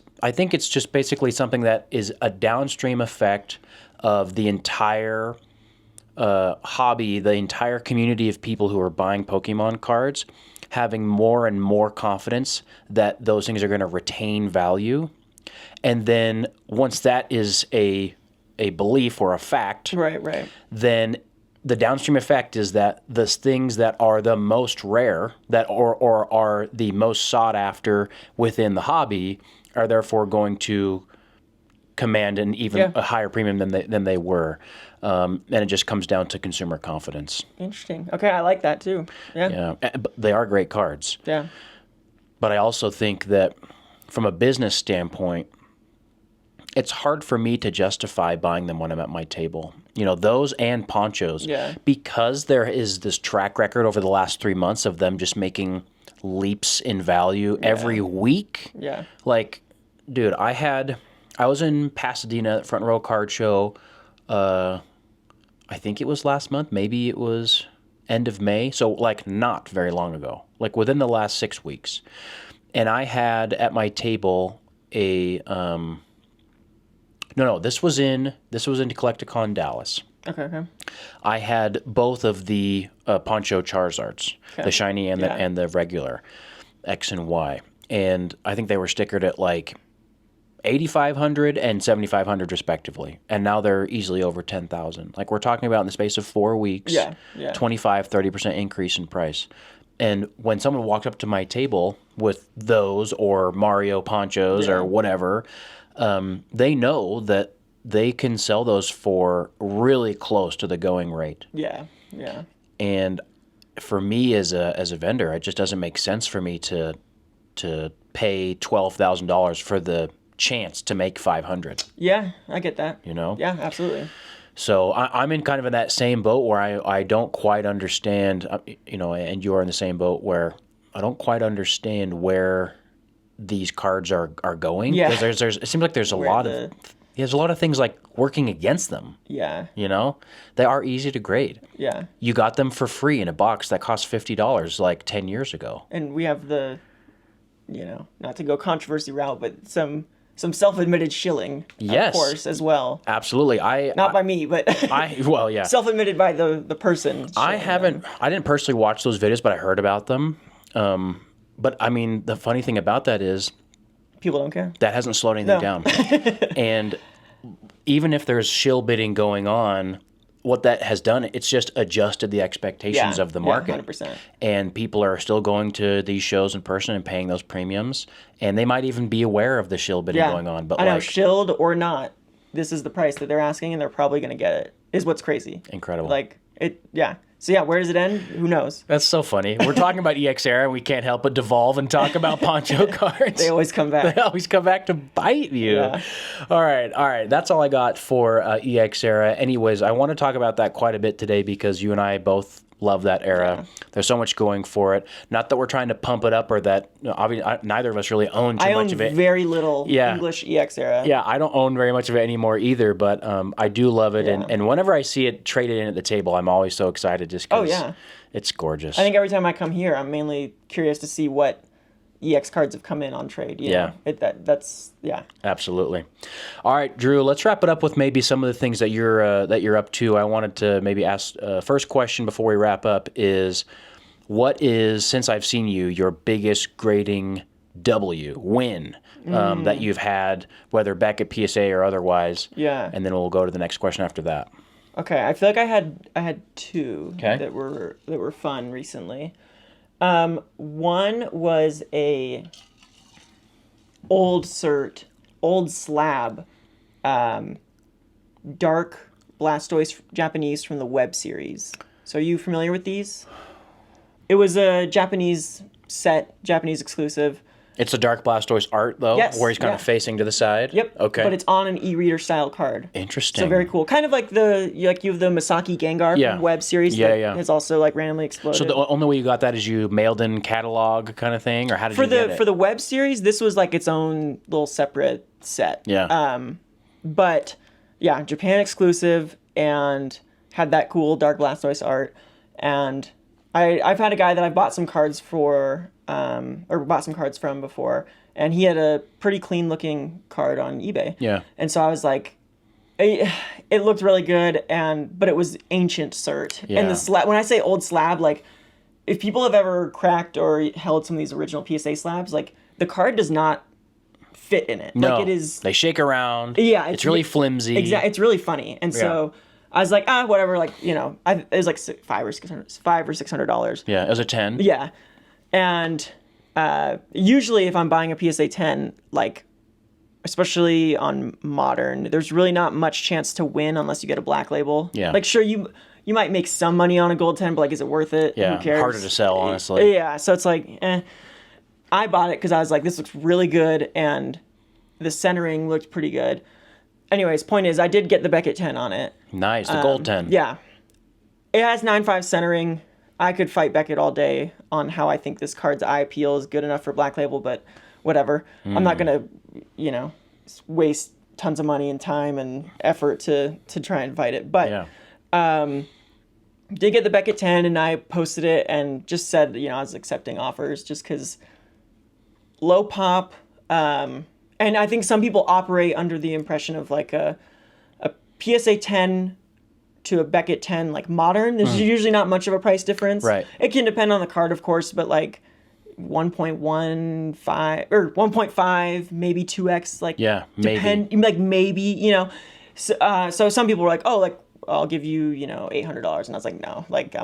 just basically something that is a downstream effect of the entire hobby, the entire community of people who are buying Pokemon cards having more and more confidence that those things are going to retain value. And then once that is a belief or a fact, right, then the downstream effect is that the things that are the most rare or are the most sought after within the hobby are therefore going to command an even a higher premium than they were. And it just comes down to consumer confidence. Interesting. Okay, I like that too. Yeah. But they are great cards. Yeah. But I also think that from a business standpoint, it's hard for me to justify buying them when I'm at my table. Those and ponchos. Yeah. Because there is this track record over the last 3 months of them just making leaps in value every week. Yeah. Like, dude, I was in Pasadena at Front Row Card Show. I think it was last month. Maybe it was end of May. So like not very long ago, like within the last 6 weeks. And I had at my table a, this was in Collecticon Dallas. Okay. I had both of the Poncho Charizards, the shiny and the regular X and Y. And I think they were stickered at like 8,500 and 7,500 respectively, and now they're easily over 10,000. Like we're talking about in the space of 4 weeks, 25-30% increase in price. And when someone walked up to my table with those or Mario ponchos or whatever, they know that they can sell those for really close to the going rate. Yeah. And for me as a vendor, it just doesn't make sense for me to pay $12,000 for the chance to make 500. Yeah, I get that. You know? Yeah, absolutely. So I'm in kind of in that same boat where I don't quite understand, and you're in the same boat where I don't quite understand where these cards are going. Yeah. Because there's it seems like there's a lot of things like working against them. Yeah. You know? They are easy to grade. Yeah. You got them for free in a box that cost $50 like 10 years ago. And we have the, not to go controversy route, but some self-admitted shilling, of course, as well. Absolutely. Not by me, but self-admitted by the person. I didn't personally watch those videos, but I heard about them. But I mean, the funny thing about that is people don't care. That hasn't slowed anything down. And even if there's shill bidding going on, what that has done, it's just adjusted the expectations of the market. 100%. And people are still going to these shows in person and paying those premiums. And they might even be aware of the shill bidding going on. But I know, shilled or not, this is the price that they're asking, and they're probably going to get it, is what's crazy. Incredible. So where does it end? Who knows? That's so funny. We're talking about EX Era, and we can't help but devolve and talk about poncho cards. They always come back. They always come back to bite you. Yeah. All right. That's all I got for EX Era. Anyways, I want to talk about that quite a bit today because you and I both love that era. Yeah. There's so much going for it. Not that we're trying to pump it up or that obviously neither of us really own too much of it. I own very little English EX Era. Yeah, I don't own very much of it anymore either, but I do love it. Yeah. And whenever I see it traded in at the table, I'm always so excited just because it's gorgeous. I think every time I come here, I'm mainly curious to see what EX cards have come in on trade. You know? That's Absolutely. All right, Drew, let's wrap it up with maybe some of the things that you're up to. I wanted to maybe ask first question before we wrap up is, what is, since I've seen you, your biggest grading win that you've had, whether back at PSA or otherwise? Yeah. And then we'll go to the next question after that. Okay, I feel like I had two that were fun recently. One was a old slab, dark Blastoise Japanese from the web series. So are you familiar with these? It was a Japanese set, Japanese exclusive. It's a dark Blastoise art, though, where he's kind of facing to the side? Yep. Okay. But it's on an e-reader style card. Interesting. So very cool. Kind of like you have the Masaki Gengar from Web series that has also randomly exploded. So the only way you got that is you mailed in catalog kind of thing, or how did you get it? For the Web series, this was its own little separate set. Yeah. But yeah, Japan exclusive and had that cool dark Blastoise art. And I've had a guy that I've bought some cards for, or bought some cards from before, and he had a pretty clean looking card on eBay. Yeah. And so I was like, it looked really good, but it was ancient cert. Yeah. And the slab, when I say old slab, if people have ever cracked or held some of these original PSA slabs, the card does not fit in it. No. It is. They shake around. Yeah. It's really flimsy. Exactly. It's really funny. And so I was like, whatever. It was like $500 or $600. Yeah, it was a 10. Yeah, and usually if I'm buying a PSA 10, especially on modern, there's really not much chance to win unless you get a black label. Yeah. Sure, you might make some money on a gold 10, but is it worth it? Yeah. Who cares? Harder to sell, honestly. Yeah. So it's I bought it because I was like, this looks really good, and the centering looked pretty good. Anyways, point is, I did get the Beckett 10 on it. Nice, the gold 10. Yeah. It has 9.5 centering. I could fight Beckett all day on how I think this card's eye appeal is good enough for Black Label, but whatever. I'm not going to, waste tons of money and time and effort to try and fight it. But did get the Beckett 10, and I posted it and just said, I was accepting offers just because low pop. And I think some people operate under the impression of a PSA 10 to a Beckett 10 modern. There's usually not much of a price difference. Right. It can depend on the card, of course, but 1.15 or 1.5, maybe 2x. Like, yeah, maybe. Like maybe, you know. So some people were like, oh, like I'll give you, you know, $800, and I was like, no, like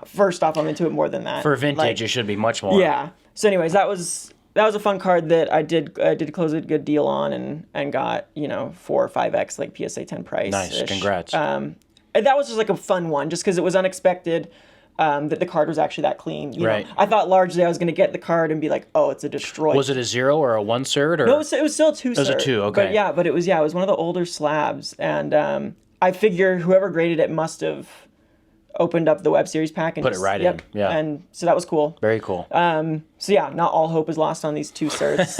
first off, I'm into it more than that. For vintage, like, it should be much more. Yeah. So, anyways, that was a fun card that I did close a good deal on and got, you know, 4 or 5x like PSA 10 price. Nice, congrats. And that was just like a fun one, just because it was unexpected. That the card was actually that clean. You know, I thought largely I was going to get the card and be like, oh, it's a destroyed. Was it a 0 or a 1 cert? Or? No, it was still a 2 cert. It was a 2, okay. But it was one of the older slabs. And I figure whoever graded it must have opened up the web series pack and put it right in. Yeah. And so that was cool. Very cool. So yeah, not all hope is lost on these 2 certs.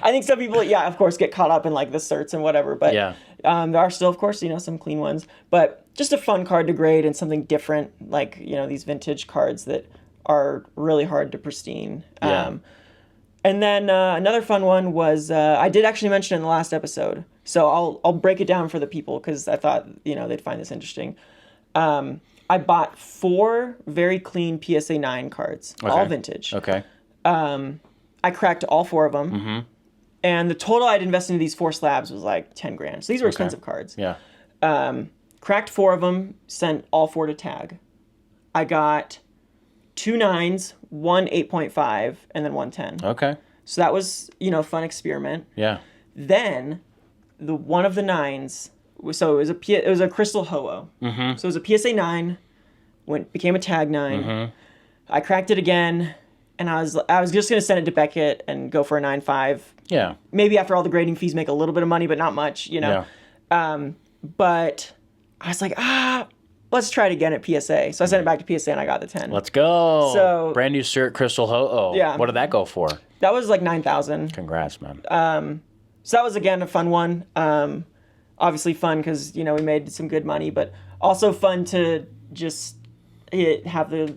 I think some people, of course, get caught up in like the certs and whatever. But there are still, of course, you know, some clean ones. But just a fun card to grade and something different, like, you know, these vintage cards that are really hard to pristine. Yeah. And then another fun one was, I did actually mention in the last episode, so I'll break it down for the people because I thought, you know, they'd find this interesting. I bought 4 very clean PSA 9 cards, all vintage. Okay. I cracked all 4 of them. Mm-hmm. And the total I'd invested in these 4 slabs was like 10 grand. So these were expensive cards. Yeah. Cracked 4 of them, sent all 4 to tag. I got 2 9s, 1 8.5, and then 1 10. Okay. So that was, you know, a fun experiment. Yeah. Then one of the 9s, so it was a crystal Ho-Oh. Mm-hmm. So it was a PSA 9, became a tag 9. Mm-hmm. I cracked it again, and I was just gonna send it to Beckett and go for a 9.5. Yeah. Maybe after all the grading fees, make a little bit of money, but not much, you know. Yeah. But I was like, let's try it again at PSA. So I sent it back to PSA and I got the 10. Let's go. So brand new cert, Crystal Ho-Oh. Yeah. What did that go for? That was like 9,000. Congrats, man. So that was, again, a fun one. Obviously fun because, you know, we made some good money, but also fun to just have the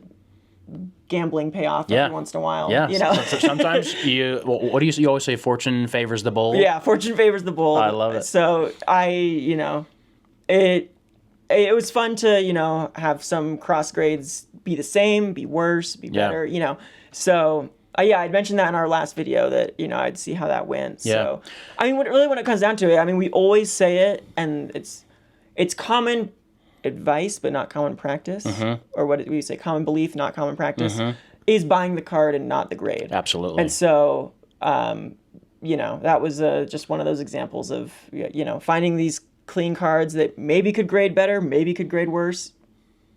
gambling pay off every once in a while. Yeah. You know? Sometimes you always say fortune favors the bold? Yeah, fortune favors the bold. I love it. So you know, it was fun to, you know, have some cross grades be the same, be worse, be better, you know. So I'd mentioned that in our last video that, you know, I'd see how that went. Yeah. So I mean, when it comes down to it, I mean, we always say it, and it's common advice but not common practice, or what we say, common belief not common practice, is buying the card and not the grade. Absolutely. And so you know, that was just one of those examples of, you know, finding these clean cards that maybe could grade better, maybe could grade worse.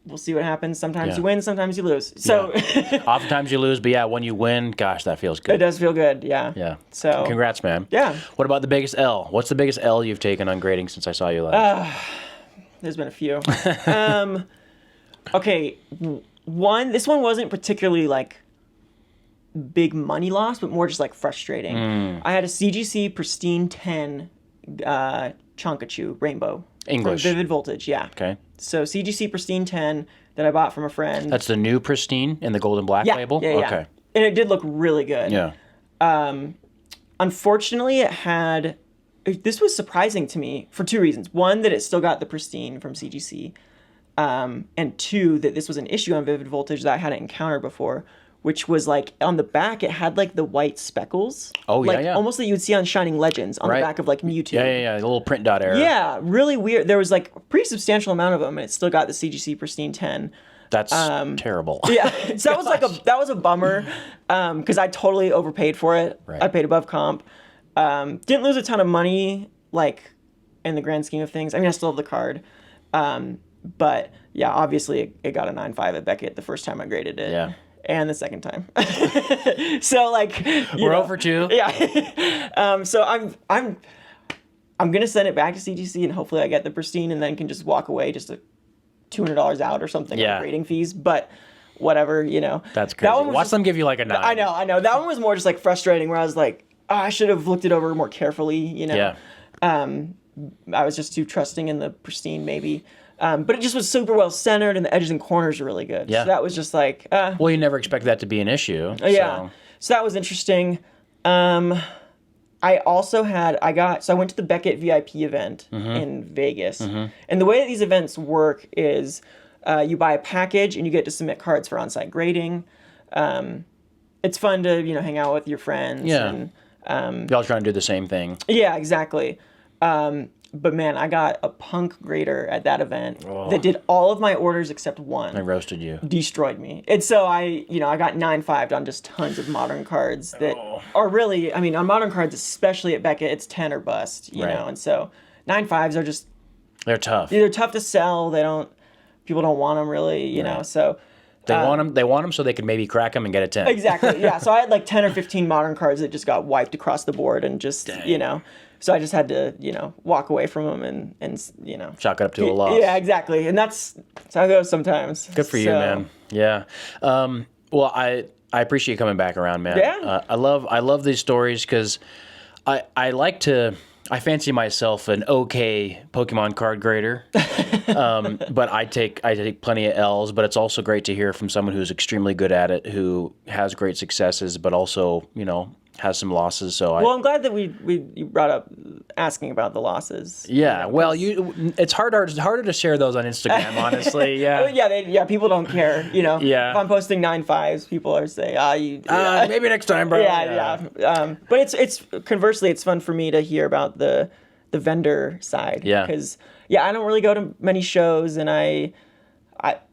We'll see what happens. Sometimes you win, sometimes you lose. So oftentimes you lose, but when you win, gosh, that feels good. It does feel good, yeah. Yeah. So congrats, man. Yeah. What about the biggest L? What's the biggest L you've taken on grading since I saw you last? There's been a few. Okay, this one wasn't particularly like big money loss, but more just like frustrating. I had a CGC Pristine 10 Chonkachu Rainbow. English. From Vivid Voltage, yeah. Okay. So CGC Pristine 10 that I bought from a friend. That's the new Pristine in the gold and black label? Yeah. Okay. And it did look really good. Yeah. Unfortunately, this was surprising to me for 2 reasons. One, that it still got the Pristine from CGC. And 2, that this was an issue on Vivid Voltage that I hadn't encountered before, which was like on the back, it had like the white speckles. Oh, yeah, like, almost like you would see on Shining Legends on the back of like Mewtwo. Yeah. The little print dot error. Yeah, really weird. There was like a pretty substantial amount of them, and it still got the CGC Pristine 10. That's terrible. Yeah, so that was a bummer, because I totally overpaid for it. Right. I paid above comp. Didn't lose a ton of money, like, in the grand scheme of things. I mean, I still have the card. But yeah, obviously it got a 9.5 at Beckett the first time I graded it. Yeah. And the second time. So like we're over 2. Yeah. So I'm gonna send it back to CGC and hopefully I get the Pristine and then can just walk away just $200 out or something on grading fees. But whatever, you know. That's crazy. Watch them give you like a 9. I know. That one was more just like frustrating where I was like, I should have looked it over more carefully, you know. Yeah. I was just too trusting in the Pristine maybe. But it just was super well centered and the edges and corners are really good. Yeah. So that was just like... well, you never expect that to be an issue. Yeah. So that was interesting. I also I went to the Beckett VIP event in Vegas. And the way that these events work is you buy a package and you get to submit cards for on-site grading. And it's fun to, hang out with your friends. Yeah. And, y'all trying to do the same thing. yeah, exactly. But man, I got a punk grader at that event that did all of my orders except one. I roasted you. Destroyed me. And so I got 9-5'd on just tons of modern cards that are really, I mean, on modern cards, especially at Beckett, it's 10 or bust, you know. And so 9-5s are just... They're tough. They're tough to sell. People don't want them really, you know, so... They want them so they can maybe crack them and get a 10. Exactly, yeah. So I had like 10 or 15 modern cards that just got wiped across the board and just, So I just had to, walk away from them and chalk it up to a loss. Yeah, exactly. And that's how it goes sometimes. Good for you, man. Yeah. Well, I appreciate you coming back around, man. Yeah. I love these stories because I fancy myself an okay Pokemon card grader, but I take plenty of L's. But it's also great to hear from someone who's extremely good at it, who has great successes, but also has some losses. So I'm glad that you brought up asking about the losses. Yeah, well, it's harder to share those on Instagram, honestly. Yeah, yeah, people don't care. Yeah. If I'm posting 9-5s, people are saying, maybe next time, bro. Yeah. But it's conversely, it's fun for me to hear about the vendor side. Yeah. Because I don't really go to many shows, and I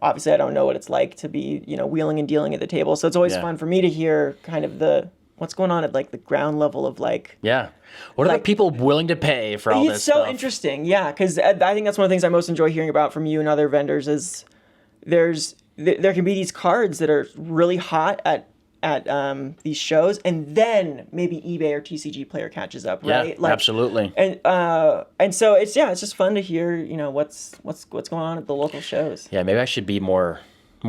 obviously I don't know what it's like to be wheeling and dealing at the table. So it's always fun for me to hear kind of what's going on at like the ground level of like... Yeah. What are the people willing to pay for all this stuff? It's so interesting, yeah, because I think that's one of the things I most enjoy hearing about from you and other vendors is there can be these cards that are really hot at these shows, and then maybe eBay or TCG player catches up, right? Yeah, absolutely. And so it's just fun to hear what's going on at the local shows. Yeah, maybe I should be more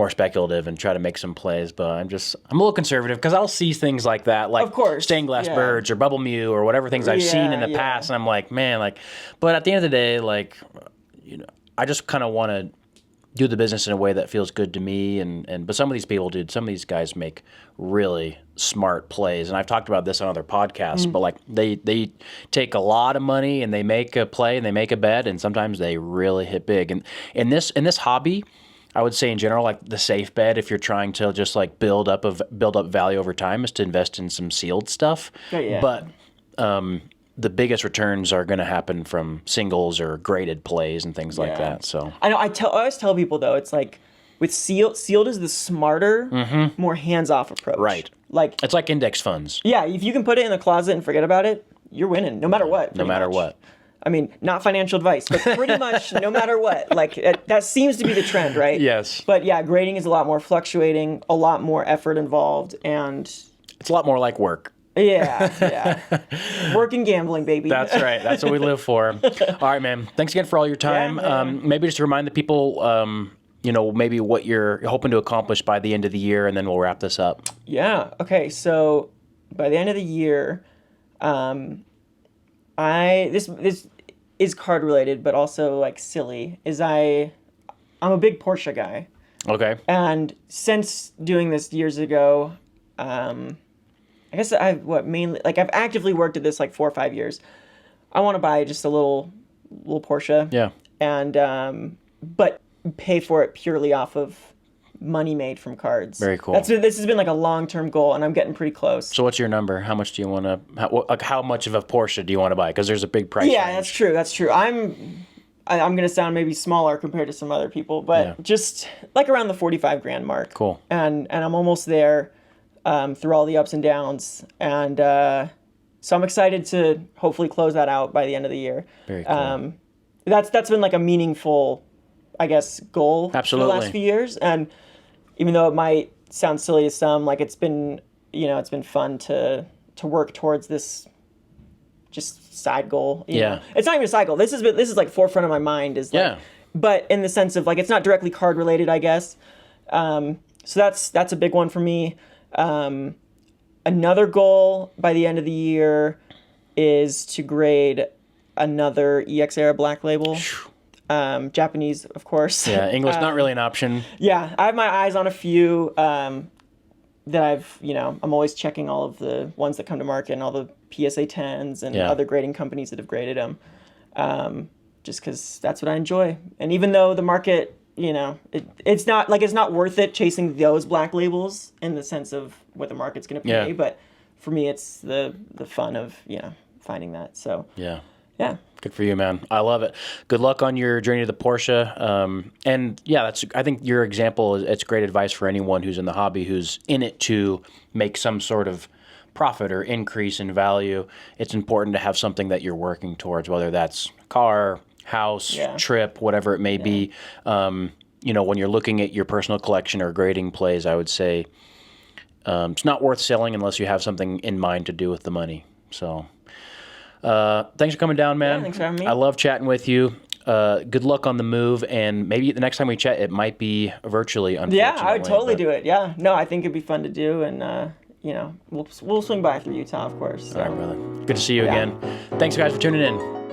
speculative and try to make some plays, but I'm a little conservative because I'll see things like that, like of course, stained glass birds or bubble mew or whatever things I've seen in the past, and I'm like, man, but at the end of the day, I just kind of want to do the business in a way that feels good to me, but some of these people, some of these guys make really smart plays, and I've talked about this on other podcasts, but they take a lot of money and they make a play and they make a bet, and sometimes they really hit big. And in this hobby, I would say in general, like the safe bet, if you're trying to just like build up value over time, is to invest in some sealed stuff. Yeah. But the biggest returns are going to happen from singles or graded plays and things like that. So I know. I always tell people though, it's like with sealed is the smarter, more hands-off approach. Right. Like it's like index funds. Yeah, if you can put it in the closet and forget about it, you're winning, no matter what. No matter what. I mean, not financial advice, but pretty much no matter what. Like, that seems to be the trend, right? Yes. But yeah, grading is a lot more fluctuating, a lot more effort involved, and... It's a lot more like work. Yeah. Work and gambling, baby. That's right. That's what we live for. All right, man. Thanks again for all your time. Yeah, maybe just to remind the people, maybe what you're hoping to accomplish by the end of the year, and then we'll wrap this up. Yeah. Okay, so by the end of the year, this is card related, but also like silly. I'm a big Porsche guy. Okay. And since doing this years ago, I guess I've actively worked at this like 4 or 5 years. I want to buy just a little Porsche. Yeah. And but pay for it purely off of money made from cards. Very cool. This has been like a long-term goal, and I'm getting pretty close. So what's your number? How much do you want to? How much of a Porsche do you want to buy? Because there's a big price. Yeah, range. that's true. I'm gonna sound maybe smaller compared to some other people, but just like around the 45 grand mark. Cool. And I'm almost there, through all the ups and downs, and so I'm excited to hopefully close that out by the end of the year. Very cool. That's been like a meaningful, I guess, goal Absolutely. for the last few years, and even though it might sound silly to some, like it's been fun to work towards this just side goal. You know? It's not even a side goal. This is like forefront of my mind but in the sense of like it's not directly card related, I guess. So that's a big one for me. Another goal by the end of the year is to grade another EX Era Black Label. Japanese, of course. Yeah, English not really an option. Yeah, I have my eyes on a few that I'm always checking all of the ones that come to market and all the PSA 10s and other grading companies that have graded them, just because that's what I enjoy. And even though the market it's not worth it chasing those black labels in the sense of what the market's going to pay. Yeah. But for me, it's the fun of, finding that. So yeah. Good for you, man. I love it. Good luck on your journey to the Porsche. And yeah, I think your example it's great advice for anyone who's in the hobby, who's in it to make some sort of profit or increase in value. It's important to have something that you're working towards, whether that's car, house, trip, whatever it may be. When you're looking at your personal collection or grading plays, I would say it's not worth selling unless you have something in mind to do with the money. So thanks for coming down, man. Yeah, thanks for having me. I love chatting with you. Good luck on the move, and maybe the next time we chat, it might be virtually, unfortunately. Yeah, I would totally do it. Yeah. No, I think it'd be fun to do, and, we'll swing by through Utah, of course. So. All right, brother. Good to see you again. Thanks, guys, for tuning in.